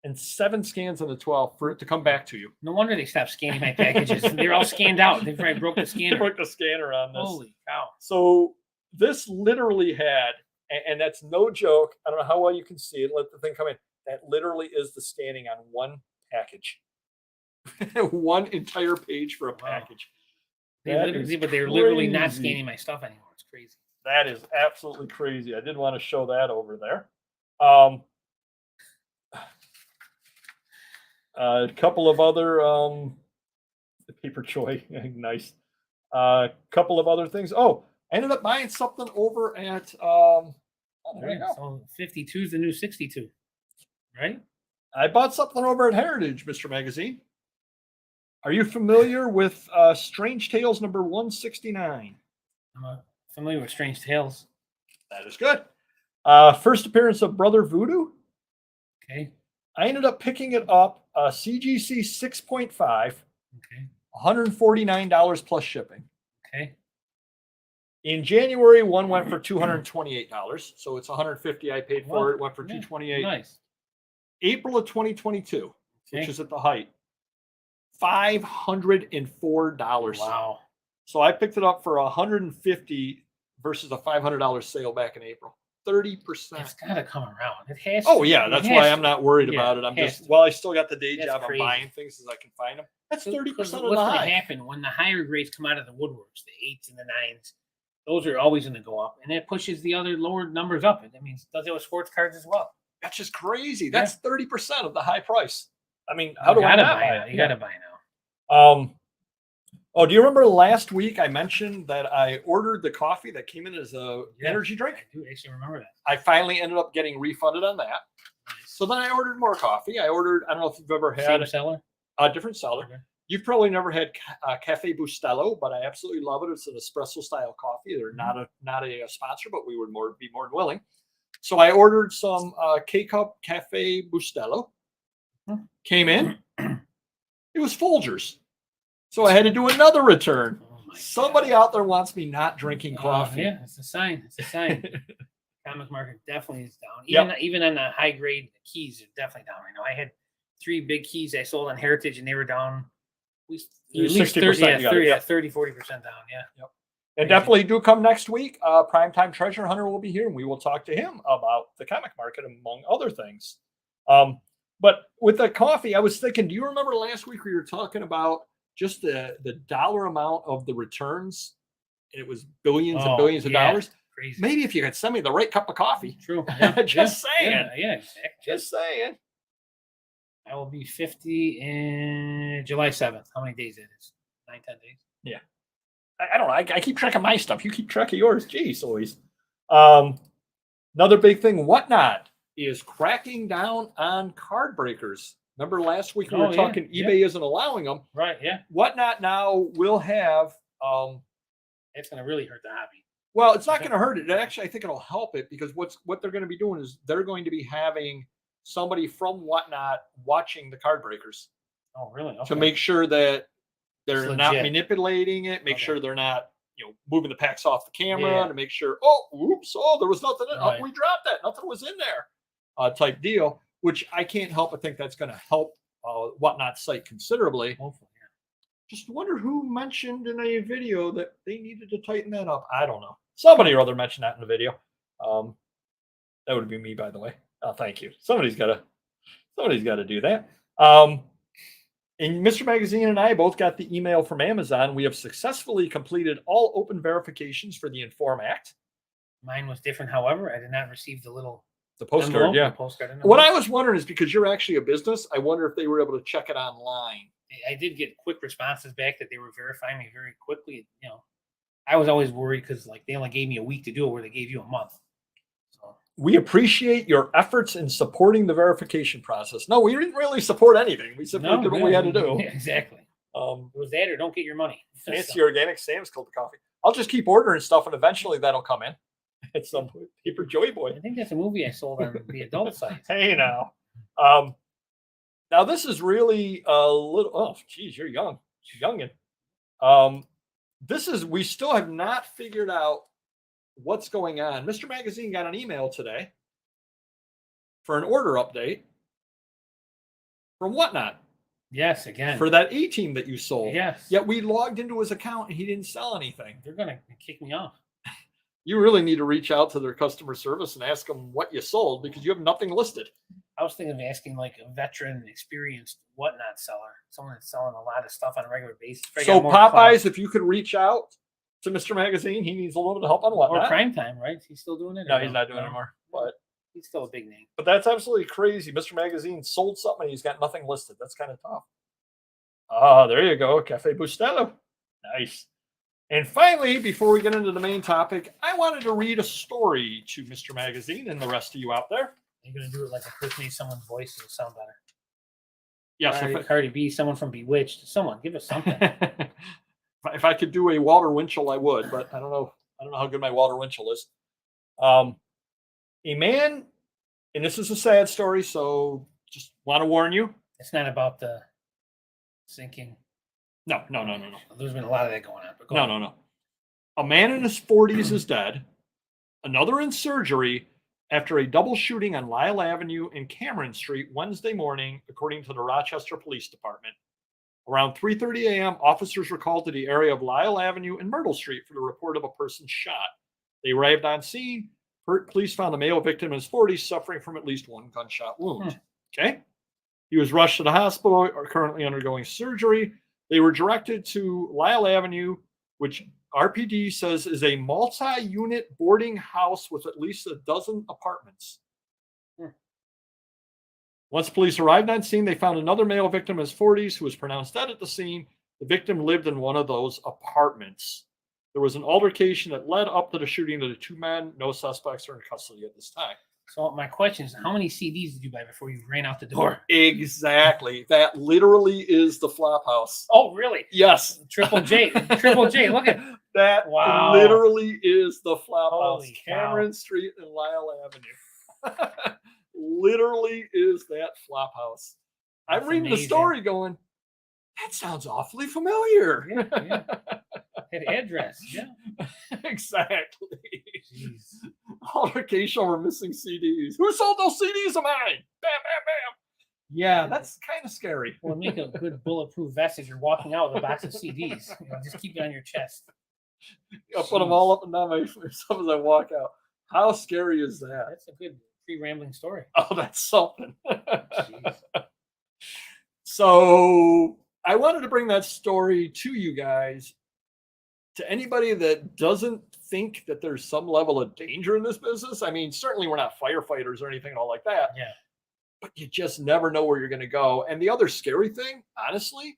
And 7 scans on the 12th for it to come back to you. No wonder they stopped scanning my packages. They're all scanned out. They probably broke the scanner. They broke the scanner on this. Holy cow. So this literally had, and that's no joke. I don't know how well you can see it. Let the thing come in. That literally is the scanning on one package. One entire page for a package. But they're literally not scanning my stuff anymore. It's crazy. That is absolutely crazy. I did want to show that over there. A couple of other paper choy, nice. Couple of other things. Oh, I ended up buying something over at there you go. So 52 is the new 62, right? I bought something over at Heritage, Mr. Magazine. Are you familiar with Strange Tales number 169? I'm familiar with Strange Tales. That is good. First appearance of Brother Voodoo. Okay. I ended up picking it up, CGC 6.5, okay, $149 plus shipping. Okay. In January, one went for $228, so it's $150 I paid for it. Went for $228. Nice. April of 2022, which is at the height, $504. Wow. So I picked it up for $150 versus a $500 sale back in April. 30%. It's got to come around. It has. Oh yeah, that's why I'm not worried about it. I'm just I still got the day job. I'm buying things as I can find them. That's 30% of the What's going to happen when the higher grades come out of the woodworks, the 8s and the 9s? Those are always going to go up, and it pushes the other lower numbers up. It means does it with sports cards as well. That's just crazy. That's 30% of the high price. I mean, how do I not buy it? You got to buy now. Oh, do you remember last week I mentioned that I ordered the coffee that came in as a energy drink? I do actually remember that. I finally ended up getting refunded on that. Nice. So then I ordered more coffee. I don't know if you've ever had Same seller? A different seller. Okay. You've probably never had Cafe Bustelo, but I absolutely love it. It's an espresso style coffee. They're not a sponsor, but we would be more than willing. So I ordered some K-Cup Cafe Bustelo. Came in. It was Folgers. So I had to do another return. Somebody out there wants me not drinking coffee. Yeah, it's a sign. It's a sign. Comic market definitely is down. Even on the high grade keys, are definitely down right now. I had 3 big keys I sold on Heritage, and they were down at least 30%, 40% down. Yeah. Yep. And definitely do come next week. Primetime Treasure Hunter will be here, and we will talk to him about the comic market, among other things. But with the coffee, I was thinking, do you remember last week we were talking about just the dollar amount of the returns? It was billions and billions of dollars. Crazy. Maybe if you could send me the right cup of coffee. True. Just saying. Yeah, exactly. Just saying. I will be 50 in July 7th. How many days that is? 9, 10 days. Yeah. I don't know. I keep track of my stuff. You keep track of yours. Jeez, always. Another big thing, Whatnot is cracking down on card breakers. Remember last week we were talking eBay isn't allowing them. Right, yeah. Whatnot now will have it's going to really hurt the hobby. well, it's not going to hurt it. Actually, I think it'll help it because what they're going to be doing is they're going to be having somebody from Whatnot watching the card breakers. Oh, really? Okay. To make sure that they're It's not legit. manipulating it, make Okay. sure they're not, moving the packs off the camera Yeah. to make sure, oops, there was nothing in Right. we dropped that, nothing was in there, type deal, which I can't help but think that's going to help Whatnot site considerably. Hopefully, yeah. Just wonder who mentioned in a video that they needed to tighten that up. I don't know. Somebody or other mentioned that in the video. That would be me, by the way. Oh, thank you. Somebody's got to do that. And Mr. Magazine and I both got the email from Amazon. We have successfully completed all open verifications for the Inform Act. Mine was different, however. I did not receive the postcard, envelope, yeah. The postcard envelope. What I was wondering is because you're actually a business, I wonder if they were able to check it online. I did get quick responses back that they were verifying me very quickly. I was always worried because they only gave me a week to do it, where they gave you a month. So We appreciate your efforts in supporting the verification process. No, we didn't really support anything. We simply did what we had to do. Yeah, exactly. It was that or don't get your money. Fancy organic Sam's Club coffee. I'll just keep ordering stuff and eventually that'll come in at some point. Paper Joy Boy. I think that's a movie I sold on the adult site. Hey now. Now this is really a little, oh geez, you're young. Youngin. We still have not figured out what's going on. Mr. Magazine got an email today for an order update from Whatnot. Yes, again. For that A-team that you sold. Yes. Yet we logged into his account and he didn't sell anything. They're going to kick me off. You really need to reach out to their customer service and ask them what you sold because you have nothing listed. I was thinking of asking a veteran, experienced Whatnot seller, someone that's selling a lot of stuff on a regular basis. So Popeyes, if you could reach out to Mr. Magazine, he needs a little bit of help on Whatnot. Or Prime Time, right? Is he still doing it? No, he's not doing it anymore. But he's still a big name. But that's absolutely crazy. Mr. Magazine sold something and he's got nothing listed. That's kind of tough. There you go. Cafe Bustelo. Nice. And finally, before we get into the main topic, I wanted to read a story to Mr. Magazine and the rest of you out there. You're going to do it like impersonate someone's voice. It'll sound better. Yes. Cardi B, someone from Bewitched. Someone, give us something. If I could do a Walter Winchell, I would, but I don't know how good my Walter Winchell is. A man, and this is a sad story, so just want to warn you. It's not about the sinking. No. There's been a lot of that going on. But No. A man in his 40s is dead. Another in surgery after a double shooting on Lyle Avenue and Cameron Street Wednesday morning, according to the Rochester Police Department. Around 3:30 a.m., officers were called to the area of Lyle Avenue and Myrtle Street for the report of a person shot. They arrived on scene. Police found the male victim in his 40s suffering from at least one gunshot wound. Okay. He was rushed to the hospital, are currently undergoing surgery. They were directed to Lyle Avenue, which RPD says is a multi-unit boarding house with at least a dozen apartments. Once police arrived on scene, they found another male victim in his 40s who was pronounced dead at the scene. The victim lived in one of those apartments. There was an altercation that led up to the shooting of the two men. No suspects are in custody at this time. So my question is, how many CDs did you buy before you ran out the door? Exactly. That literally is the flop house. Oh, really? Yes. Triple J. Triple J. Look at that. Wow. Literally is the flop house. Holy Cameron cow. Street and Lyle Avenue. Literally is that flop house. That's I'm reading amazing. the story going, that sounds awfully familiar. Yeah. That address. Yeah. Exactly. Jeez. Altercation over missing CDs. Who sold those CDs of mine? Bam, bam, bam. Yeah, that's kind of scary. Well, make a good bulletproof vest as you're walking out with a box of CDs. Just keep it on your chest. I'll put them all up and down my myself as I walk out. How scary is that? That's a good pre-rambling story. Oh, that's something. Jeez. So I wanted to bring that story to you guys. To anybody that doesn't think that there's some level of danger in this business. I mean, certainly we're not firefighters or anything all like that. Yeah. But you just never know where you're going to go. And the other scary thing, honestly,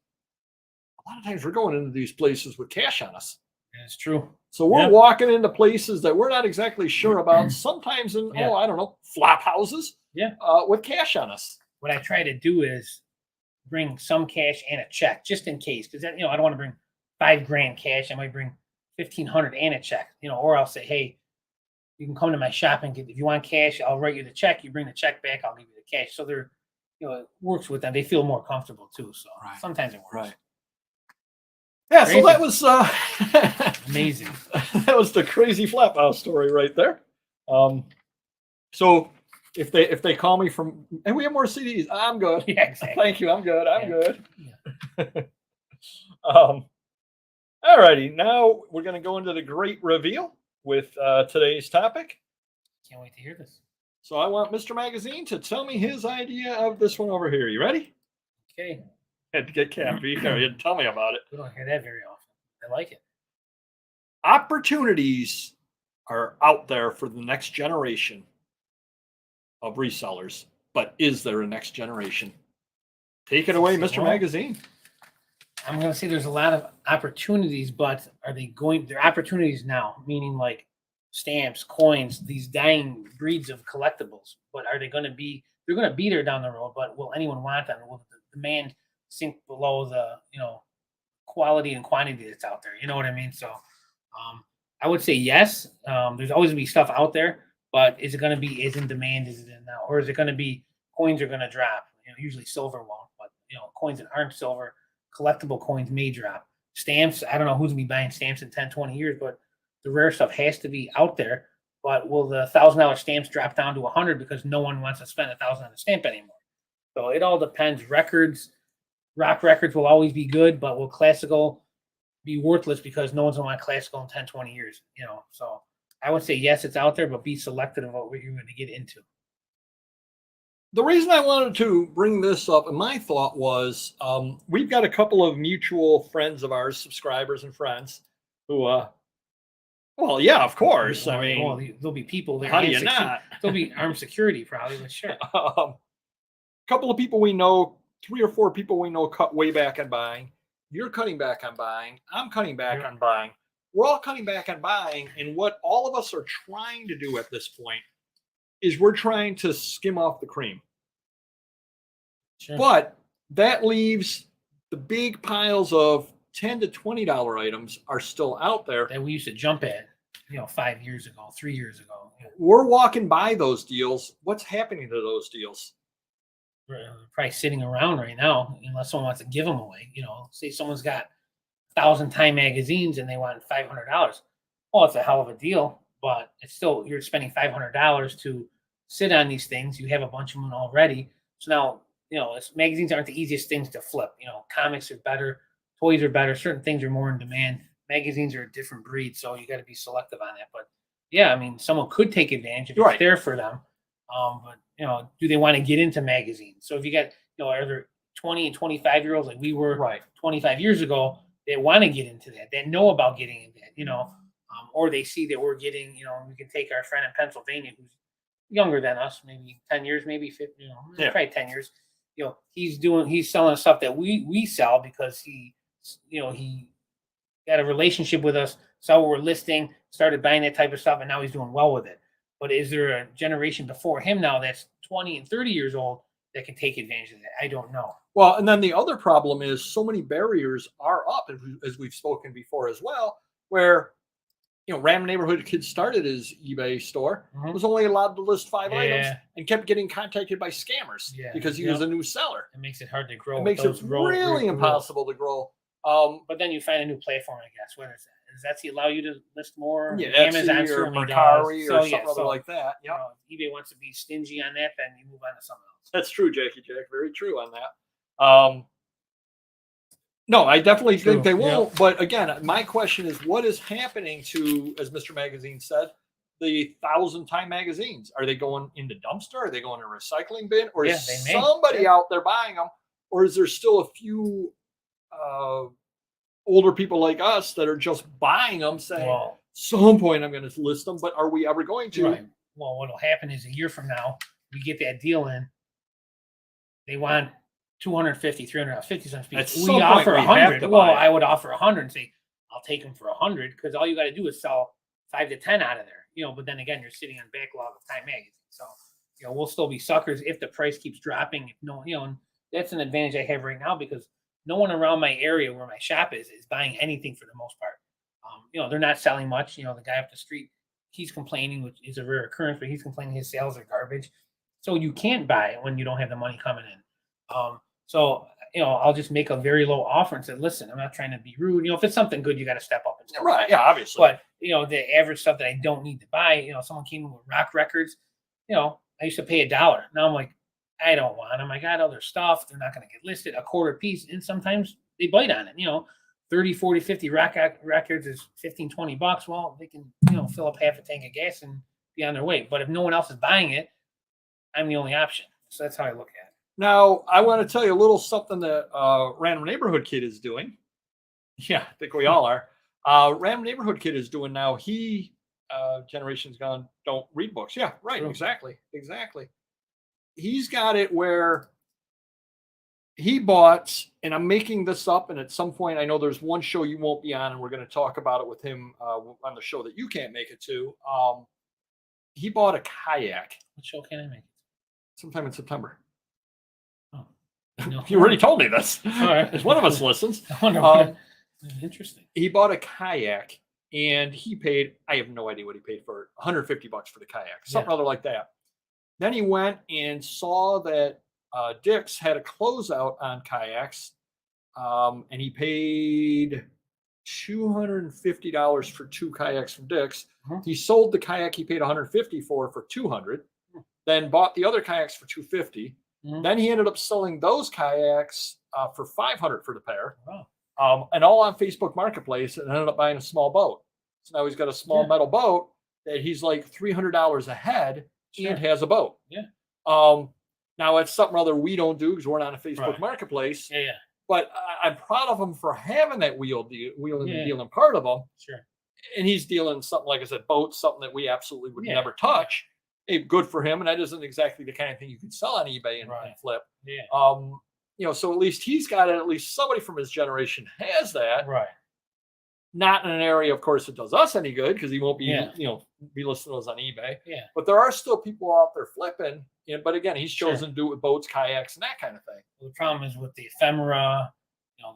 a lot of times we're going into these places with cash on us. It's true. So we're walking into places that we're not exactly sure about. Sometimes in I don't know, flop houses. Yeah. With cash on us. What I try to do is bring some cash and a check just in case, because I don't want to bring $5,000 cash. I might bring 1,500 and a check. Or I'll say, hey, you can come to my shop and if you want cash, I'll write you the check. You bring the check back, I'll give you the cash. So they're, it works with them. They feel more comfortable too. So sometimes it works. Right. Yeah, crazy. So that was amazing. That was the crazy flap house story right there. So if they call me from, and we have more CDs, I'm good. Yeah, exactly. Thank you. I'm good. I'm good. Yeah. All righty. Now we're going to go into the great reveal with today's topic. Can't wait to hear this. So I want Mr. Magazine to tell me his idea of this one over here. You ready? Okay. Had to get Cap. You didn't tell me about it. We don't hear that very often. I like it. Opportunities are out there for the next generation of resellers, but is there a next generation? Take it away, Mr. Magazine. I'm going to say there's a lot of opportunities, but they're opportunities now, meaning like stamps, coins, these dying breeds of collectibles, but are they going to be, they're going to be there down the road, but will anyone want them? Will the demand sink below the, quality and quantity that's out there? You know what I mean? So I would say yes. There's always going to be stuff out there, but is it going to be in demand? Is it in now? Or is it going to be coins are going to drop? Usually silver won't, but coins that aren't silver, collectible coins may drop. Stamps, I don't know who's going to be buying stamps in 10, 20 years, but the rare stuff has to be out there. But will the $1,000 stamps drop down to 100 because no one wants to spend $1,000 on a stamp anymore? So it all depends. Rock records will always be good, but will classical be worthless because no one's going to want classical in 10, 20 years? So I would say yes, it's out there, but be selective of what you're going to get into. The reason I wanted to bring this up, and my thought was, we've got a couple of mutual friends of ours, subscribers and friends, who, well, yeah, of course. I mean, there'll be people there. How do you not? There'll be armed security, probably, but sure. A couple of people we know, 3 or 4 people we know, cut way back on buying. You're cutting back on buying. I'm cutting back on buying. We're all cutting back on buying, and what all of us are trying to do at this point is we're trying to skim off the cream. Sure. But that leaves the big piles of $10 to $20 items are still out there that we used to jump at, 5 years ago, 3 years ago. We're walking by those deals. What's happening to those deals? They're probably sitting around right now, unless someone wants to give them away. Say someone's got 1,000 Time magazines and they want $500. Well, it's a hell of a deal, but it's still, you're spending $500 to sit on these things. You have a bunch of them already. So now, magazines aren't the easiest things to flip. Comics are better, toys are better, certain things are more in demand. Magazines are a different breed, so you got to be selective on that. But yeah, I mean, someone could take advantage if it's there for them. But do they want to get into magazines? So if you got, are there 20 and 25-year-olds like we were 25 years ago, they want to get into that. They know about getting into that, or they see that we're getting, we can take our friend in Pennsylvania who's younger than us, maybe 10 years, maybe 50, probably 10 years. He's selling stuff that we sell because he got a relationship with us, saw what we're listing, started buying that type of stuff, and now he's doing well with it. But is there a generation before him now that's 20 and 30 years old that can take advantage of that? I don't know. Well, and then the other problem is so many barriers are up, as we've spoken before as well, where, Random Neighborhood Kids started his eBay store, was only allowed to list 5 items and kept getting contacted by scammers because he was a new seller. It makes it hard to grow. It makes it really impossible to grow. But then you find a new platform, I guess. What is that? Does Etsy allow you to list more? Yeah, Amazon or Mercari or something like that. Yeah. eBay wants to be stingy on that, then you move on to something else. That's true, Jackie Jack. Very true on that. No, I definitely think they won't. Yeah. But again, my question is, what is happening to, as Mr. Magazine said, the 1,000 Time magazines? Are they going into dumpster? Are they going to recycling bin? Or is somebody out there buying them? Or is there still a few older people like us that are just buying them, saying, some point I'm going to list them, but are we ever going to? Right. Well, what will happen is a year from now, we get that deal in. They want 250, 350 cents. We offer 100. Well, I would offer 100 and say, I'll take them for 100 because all you got to do is sell 5 to 10 out of there, but then again, you're sitting on backlog of Time Magazine. So, we'll still be suckers if the price keeps dropping. If no, and that's an advantage I have right now because no one around my area where my shop is buying anything for the most part. They're not selling much. The guy up the street, he's complaining, which is a rare occurrence, but he's complaining his sales are garbage. So you can't buy it when you don't have the money coming in. So I'll just make a very low offer and say, listen, I'm not trying to be rude. If it's something good, you got to step up and stuff. Right. Yeah, obviously. But the average stuff that I don't need to buy, someone came in with rock records, I used to pay $1. Now I'm like, I don't want them. I got other stuff. They're not going to get listed a quarter piece. And sometimes they bite on it, 30, 40, 50 rock records is $15-$20. Well, they can, fill up half a tank of gas and be on their way. But if no one else is buying it, I'm the only option. So that's how I look at it. Now, I want to tell you a little something that Random Neighborhood Kid is doing. Yeah, I think we all are. Random Neighborhood Kid is doing now. He, generations gone, don't read books. Yeah, right. True. Exactly. He's got it where he bought, and I'm making this up, and at some point, I know there's one show you won't be on, and we're going to talk about it with him on the show that you can't make it to. He bought a kayak. What show can I make it? Sometime in September. Oh, no. You already told me this. All right. As one of us listens. I wonder interesting. He bought a kayak, and he paid, I have no idea what he paid for it, $150 for the kayak, something other like that. Then he went and saw that Dick's had a closeout on kayaks, and he paid $250 for 2 kayaks from Dick's. Mm-hmm. He sold the kayak he paid $150 for $200. Then bought the other kayaks for $250. Mm-hmm. Then he ended up selling those kayaks for $500 for the pair. Wow. And all on Facebook Marketplace, and ended up buying a small boat. So now he's got a small metal boat that he's like $300 ahead and has a boat. Yeah. Now it's something other we don't do because we're not on a Facebook Marketplace. Yeah. But I'm proud of him for having that wheeling and dealing part of them. Sure. And he's dealing something, like I said, boats, something that we absolutely would never touch. Hey, good for him. And that isn't exactly the kind of thing you can sell on eBay and flip. Yeah. So at least he's got it. At least somebody from his generation has that. Right. Not in an area, of course, that does us any good because he won't be, be listing those on eBay. Yeah. But there are still people out there flipping. But again, he's chosen to do it with boats, kayaks, and that kind of thing. Well, the problem is with the ephemera,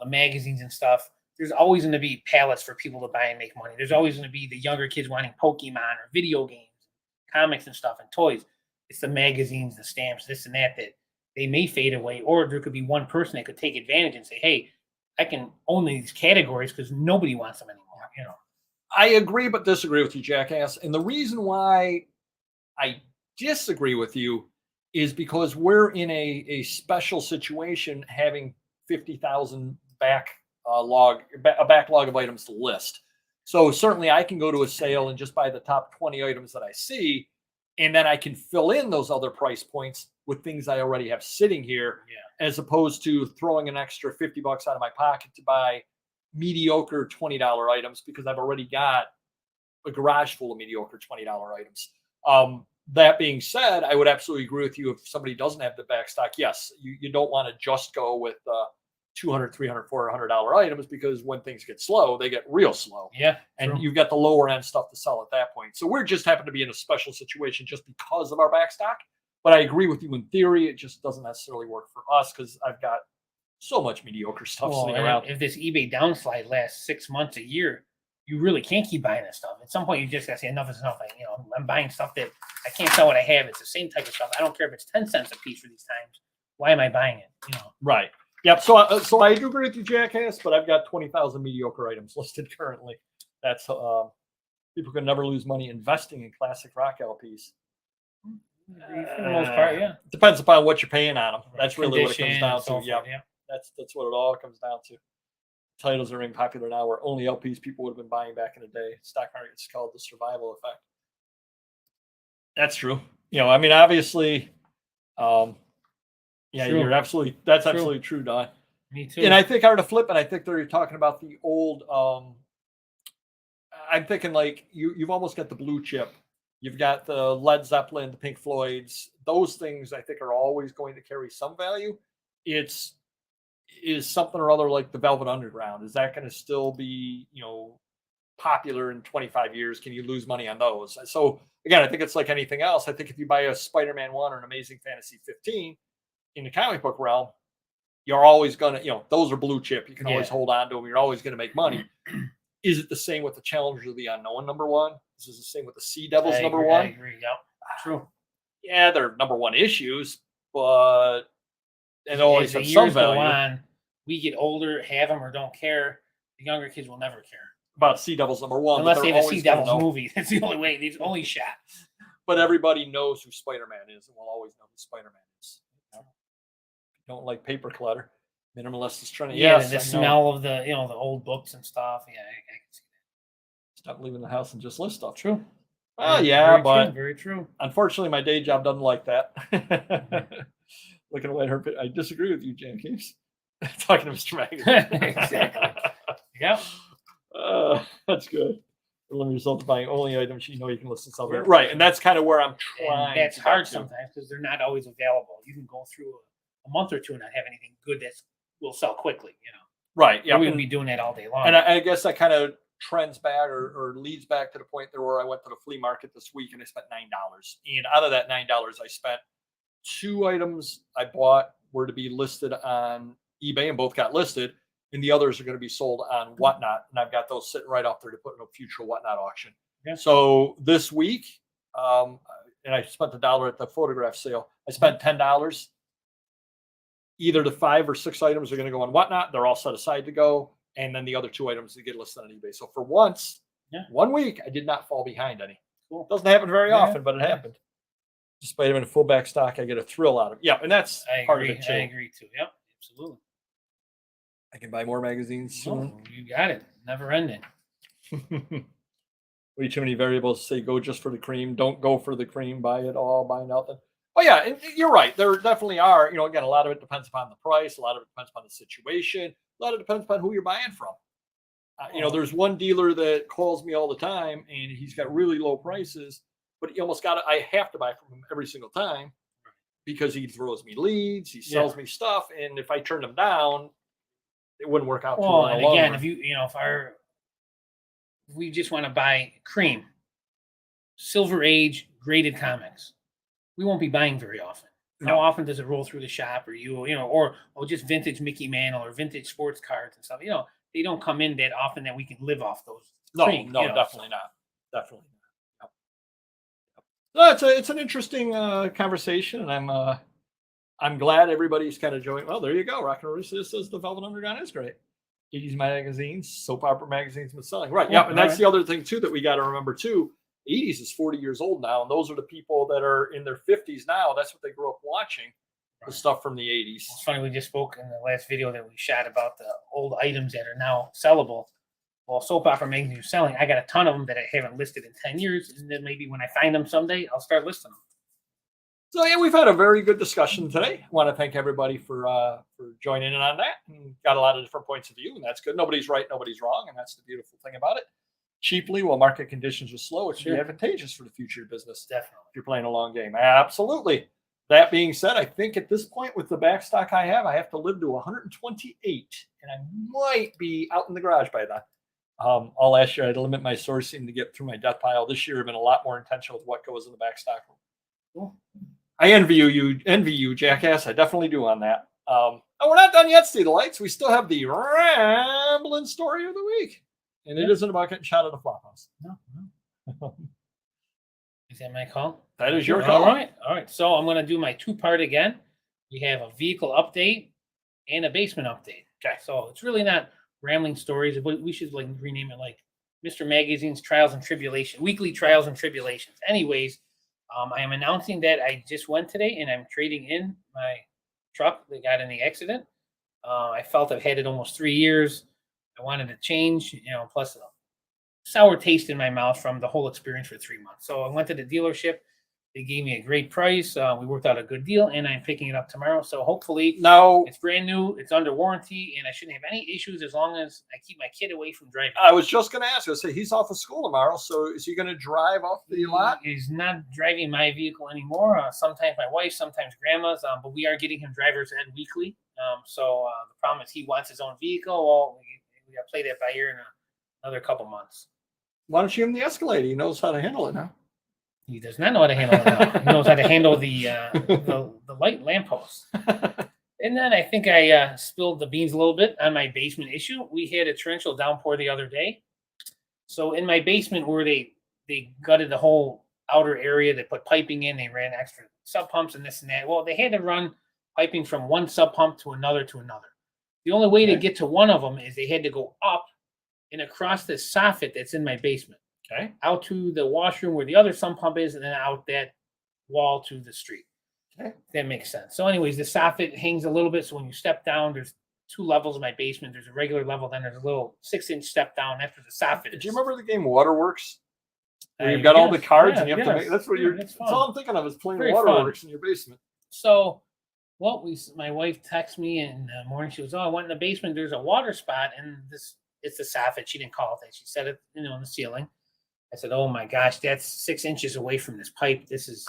the magazines and stuff. There's always going to be pallets for people to buy and make money. There's always going to be the younger kids wanting Pokemon or video games, comics and stuff, and toys. It's the magazines, the stamps, this and that they may fade away, or there could be one person that could take advantage and say, hey, I can own these categories because nobody wants them anymore. I agree but disagree with you, jackass. And the reason why I disagree with you is because we're in a special situation having 50,000 a backlog of items to list. So certainly I can go to a sale and just buy the top 20 items that I see, and then I can fill in those other price points with things I already have sitting here, as opposed to throwing an extra $50 out of my pocket to buy mediocre $20 items because I've already got a garage full of mediocre $20 items. That being said, I would absolutely agree with you. If somebody doesn't have the back stock, yes, you don't want to just go with $200, $300, $400 items because when things get slow, they get real slow. Yeah. And you've got the lower end stuff to sell at that point. So we're just happen to be in a special situation just because of our back stock. But I agree with you in theory. It just doesn't necessarily work for us because I've got so much mediocre stuff sitting around. If this eBay downslide lasts 6 months, a year, you really can't keep buying this stuff. At some point, you just got to say enough is enough. I'm buying stuff that I can't sell what I have. It's the same type of stuff. I don't care if it's 10 cents a piece for these times. Why am I buying it? Right. Yep. So I do agree with you, jackass, but I've got 20,000 mediocre items listed currently. That's people can never lose money investing in classic rock LPs. For the most part, yeah. Depends upon what you're paying on them. Right. That's really what it comes down to. Yeah. That's what it all comes down to. Titles are being popular now where only LPs people would have been buying back in the day. Stock market's called the survival effect. That's true. Obviously, you're absolutely, that's absolutely true, Don. Me too. And I think Art of Flipping, I think they're talking about the old, I'm thinking like you've almost got the blue chip. You've got the Led Zeppelin, the Pink Floyds. Those things I think are always going to carry some value. It's is something or other like the Velvet Underground. Is that going to still be, popular in 25 years? Can you lose money on those? So again, I think it's like anything else. I think if you buy a Spider-Man 1 or an Amazing Fantasy 15 in the comic book realm, you're always going to, those are blue chip. You can always hold on to them. You're always going to make money. Is it the same with the Challengers of the Unknown #1? This is the same with the Sea Devils #1. I agree. Yep. True. Yeah, they're #1 issues, but and always As the have some years go value. on, we get older, have them or don't care. The younger kids will never care About Sea Devils #1, unless they have a always Sea gonna Devils know. movie. That's the only way. There's only shot. But everybody knows who Spider-Man is, and will always know who Spider-Man is. If you don't like paper clutter, minimalist is trying to. Yes, the I know. smell of the the old books and stuff. Yeah, I can see that. Stop leaving the house and just list stuff. True. Well, yeah, but very true. unfortunately, my day job doesn't like that. Looking away at her, I disagree with you, James. Talking to Mr. Magazine. Exactly. Yeah. That's good. Limit yourself to buying only items you can list and sell. Right, and that's kind of where I'm trying. And that's hard sometimes because they're not always available. You can go through a month or two and not have anything good that will sell quickly. Right. Yeah. We wouldn't be doing that all day long. And I guess that kind of trends back or leads back to the point there where I went to the flea market this week and I spent $9. And out of that $9, I spent 2 items I bought were to be listed on eBay and both got listed. And the others are going to be sold on Whatnot. And I've got those sitting right up there to put in a future Whatnot auction. Yeah. So this week, and I spent $1 at the photograph sale. I spent $10. Either the 5 or 6 items are going to go on Whatnot. They're all set aside to go. And then the other 2 items to get listed on eBay. So for once, 1 week, I did not fall behind any. Cool. Doesn't happen very often, but it happened. Despite having a full back stock, I get a thrill out of it. Yeah, and that's part of it too. I agree too. Yep, absolutely. I can buy more magazines soon. Oh, you got it. Never ending. Way too many variables to say go just for the cream. Don't go for the cream. Buy it all. Buy nothing. Oh yeah, you're right. There definitely are. Again, a lot of it depends upon the price. A lot of it depends upon the situation. A lot of it depends upon who you're buying from. There's one dealer that calls me all the time, and he's got really low prices, but I have to buy from him every single time because he throws me leads. He sells me stuff, and if I turn them down, it wouldn't work out. Well, and again, if if we just want to buy cream, Silver Age graded comics, we won't be buying very often. No. How often does it roll through the shop, or just vintage Mickey Mantle or vintage sports cards and stuff? They don't come in that often that we can live off those. Definitely not. Definitely not. Yep. No, it's an interesting conversation, and I'm glad everybody's kind of joining. Well, there you go. Rock and Roll says the Velvet Underground is great. 80s magazines, soap opera magazines, been selling. Right. Yeah. And that's the other thing too that we got to remember too. 80s is 40 years old now, and those are the people that are in their 50s now. That's what they grew up watching. The stuff from the 80s. It's funny, we just spoke in the last video that we shot about the old items that are now sellable. Well, soap opera magazines are selling. I got a ton of them that I haven't listed in 10 years, and then maybe when I find them someday, I'll start listing them. So yeah, we've had a very good discussion today. I want to thank everybody for joining in on that, and got a lot of different points of view, and that's good. Nobody's right, nobody's wrong, and that's the beautiful thing about it. Cheaply, while market conditions are slow, it should be advantageous for the future of business. Definitely, if you're playing a long game. Absolutely. That being said, I think at this point with the back stock I have to live to 128, and I might be out in the garage by then. All last year I had to limit my sourcing to get through my death pile. This year I've been a lot more intentional with what goes in the back stock. Cool. I envy you, jackass. I definitely do on that. Oh, we're not done yet, Steve the Lights. We still have the rambling story of the week, and it isn't about getting shot at a flop house. No. Is that my call? That is your call. All right. So I'm going to do my 2-part again. We have a vehicle update and a basement update. Okay. So it's really not rambling stories. We should rename it like Mr. Magazine's Trials and Tribulations, Weekly Trials and Tribulations. Anyways, I am announcing that I just went today and I'm trading in my truck that got in the accident. I felt I've had it almost 3 years. I wanted to change, plus sour taste in my mouth from the whole experience for 3 months. So I went to the dealership. They gave me a great price. We worked out a good deal, and I'm picking it up tomorrow. So hopefully, it's brand new. It's under warranty, and I shouldn't have any issues as long as I keep my kid away from driving. I was just going to ask. I say he's off of school tomorrow, so is he going to drive off the lot? He's not driving my vehicle anymore. Sometimes my wife, sometimes grandma's, but we are getting him driver's ed weekly. The problem is he wants his own vehicle. Well, we got to play that by ear in another couple months. Why don't you give him the Escalade? He knows how to handle it now. He does not know how to handle it now. He knows how to handle the light lamppost. And then I think I spilled the beans a little bit on my basement issue. We had a torrential downpour the other day. So in my basement where they gutted the whole outer area, they put piping in, they ran extra sub pumps and this and that. Well, they had to run piping from one sub pump to another. The only way to get to one of them is they had to go up and across this soffit that's in my basement. Okay. Out to the washroom where the other sump pump is, and then out that wall to the street. Okay. That makes sense. So anyways, the soffit hangs a little bit. So when you step down, there's 2 levels in my basement. There's a regular level, then there's a little 6-inch step down after the soffit. Do you remember the game Waterworks? Where you've got all the cards and you have to make, that's what that's all I'm thinking of is playing Waterworks in your basement. So my wife texted me in the morning. She goes, "Oh, I went in the basement. There's a water spot, and it's the soffit." She didn't call it that. She said it, in the ceiling. I said, "Oh my gosh, that's 6 inches away from this pipe. This is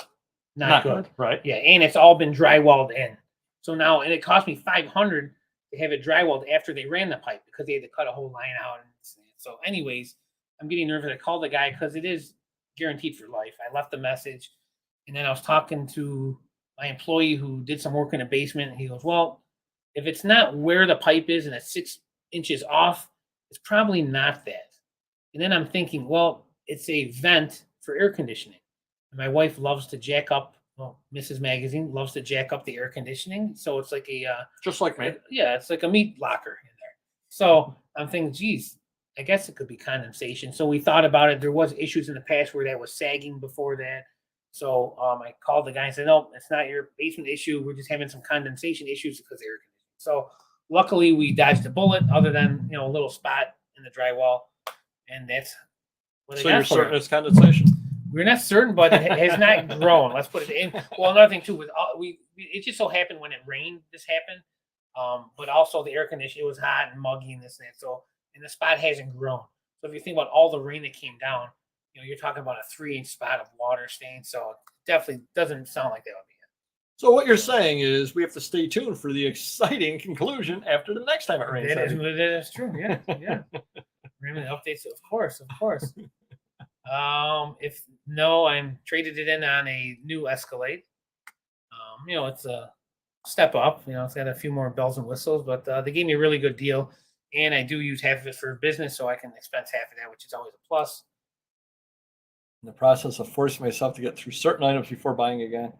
not good." Right. Yeah, and it's all been drywalled in. So now, and it cost me $500 to have it drywalled after they ran the pipe because they had to cut a whole line out. So, anyways, I'm getting nervous. I called the guy because it is guaranteed for life. I left the message, and then I was talking to my employee who did some work in the basement, and he goes, "Well, if it's not where the pipe is and it's 6 inches off, it's probably not that." And then I'm thinking, well, it's a vent for air conditioning. And my wife loves to jack up, Mrs. Magazine loves to jack up the air conditioning. So it's like just like me. Yeah, it's like a meat locker in there. So I'm thinking, geez, I guess it could be condensation. So we thought about it. There was issues in the past where that was sagging before that. So I called the guy and said, "No, it's not your basement issue. We're just having some condensation issues because of air conditioning." So luckily we dodged a bullet other than, a little spot in the drywall. And that's what so you're certain it's condensation? We're not certain, but it has not grown. Let's put it in. Well, another thing too, with it just so happened when it rained, this happened. But also the air conditioning, it was hot and muggy and this and that. So, and the spot hasn't grown. So if you think about all the rain that came down, you're talking about a 3-inch spot of water stain. So it definitely doesn't sound like that would be it. So what you're saying is we have to stay tuned for the exciting conclusion after the next time it rains. That is true. Yeah. Yeah. Rain updates, of course. If no, I'm traded it in on a new Escalade. It's a step up. It's got a few more bells and whistles, but they gave me a really good deal, and I do use half of it for business, so I can expense half of that, which is always a plus. In the process of forcing myself to get through certain items before buying again,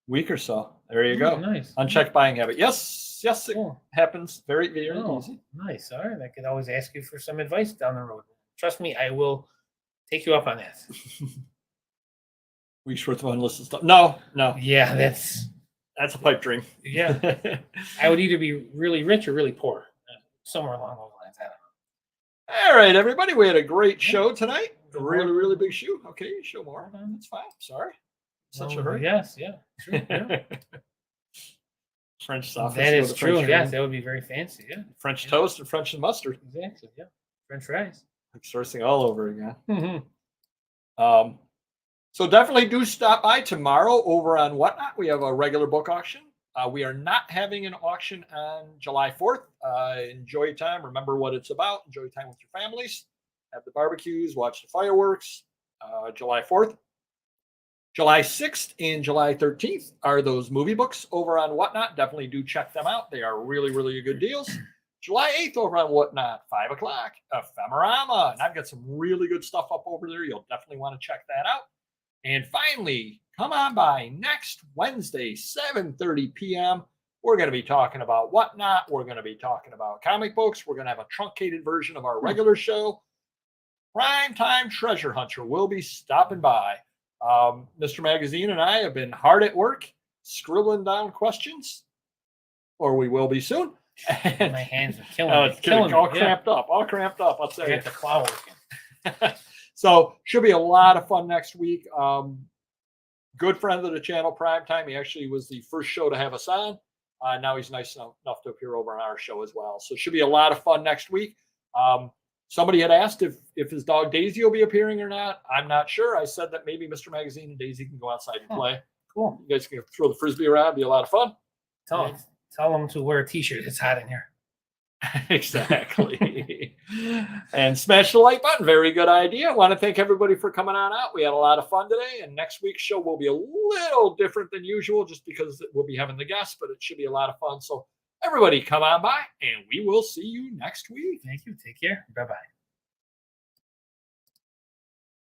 week or so. There you go. Nice. Unchecked buying habit. Yes, it happens. Very, very easy. Nice. All right. I could always ask you for some advice down the road. Trust me, I will take you up on that. Week's worth of unlisted stuff. No. Yeah, that's a pipe dream. Yeah. I would either be really rich or really poor. Somewhere along those lines. I don't know. All right, everybody. We had a great show tonight. A really, really big shoe. Okay, show more. That's fine. Sorry. Such a hurry. Yes, yeah. True, yeah. French sausage. That is true. Yes, that would be very fancy. Yeah. French toast and French and mustard. Exactly. Yeah. French fries. Like sourcing all over again. Mm-hmm. So definitely do stop by tomorrow over on Whatnot. We have a regular book auction. We are not having an auction on July 4th. Enjoy time. Remember what it's about. Enjoy time with your families. Have the barbecues. Watch the fireworks. July 4th. July 6th and July 13th are those movie books over on Whatnot. Definitely do check them out. They are really, really good deals. July 8th over on Whatnot, 5 o'clock, Ephemerama. And I've got some really good stuff up over there. You'll definitely want to check that out. And finally, come on by next Wednesday, 7:30 p.m. We're going to be talking about Whatnot. We're going to be talking about comic books. We're going to have a truncated version of our regular show. Primetime Treasure Hunter will be stopping by. Mr. Magazine and I have been hard at work scribbling down questions, or we will be soon. My hands are killing me. All cramped up. I'll tell you. Get the claw working. So should be a lot of fun next week. Good friend of the channel, Primetime. He actually was the first show to have us on. Now he's nice enough to appear over on our show as well. So it should be a lot of fun next week. Somebody had asked if his dog Daisy will be appearing or not. I'm not sure. I said that maybe Mr. Magazine and Daisy can go outside and play. Cool. You guys can throw the Frisbee around. Be a lot of fun. Tell them to wear a t-shirt. It's hot in here. Exactly. And smash the like button. Very good idea. I want to thank everybody for coming on out. We had a lot of fun today, and next week's show will be a little different than usual just because we'll be having the guests, but it should be a lot of fun. So everybody come on by, and we will see you next week. Thank you. Take care. Bye-bye.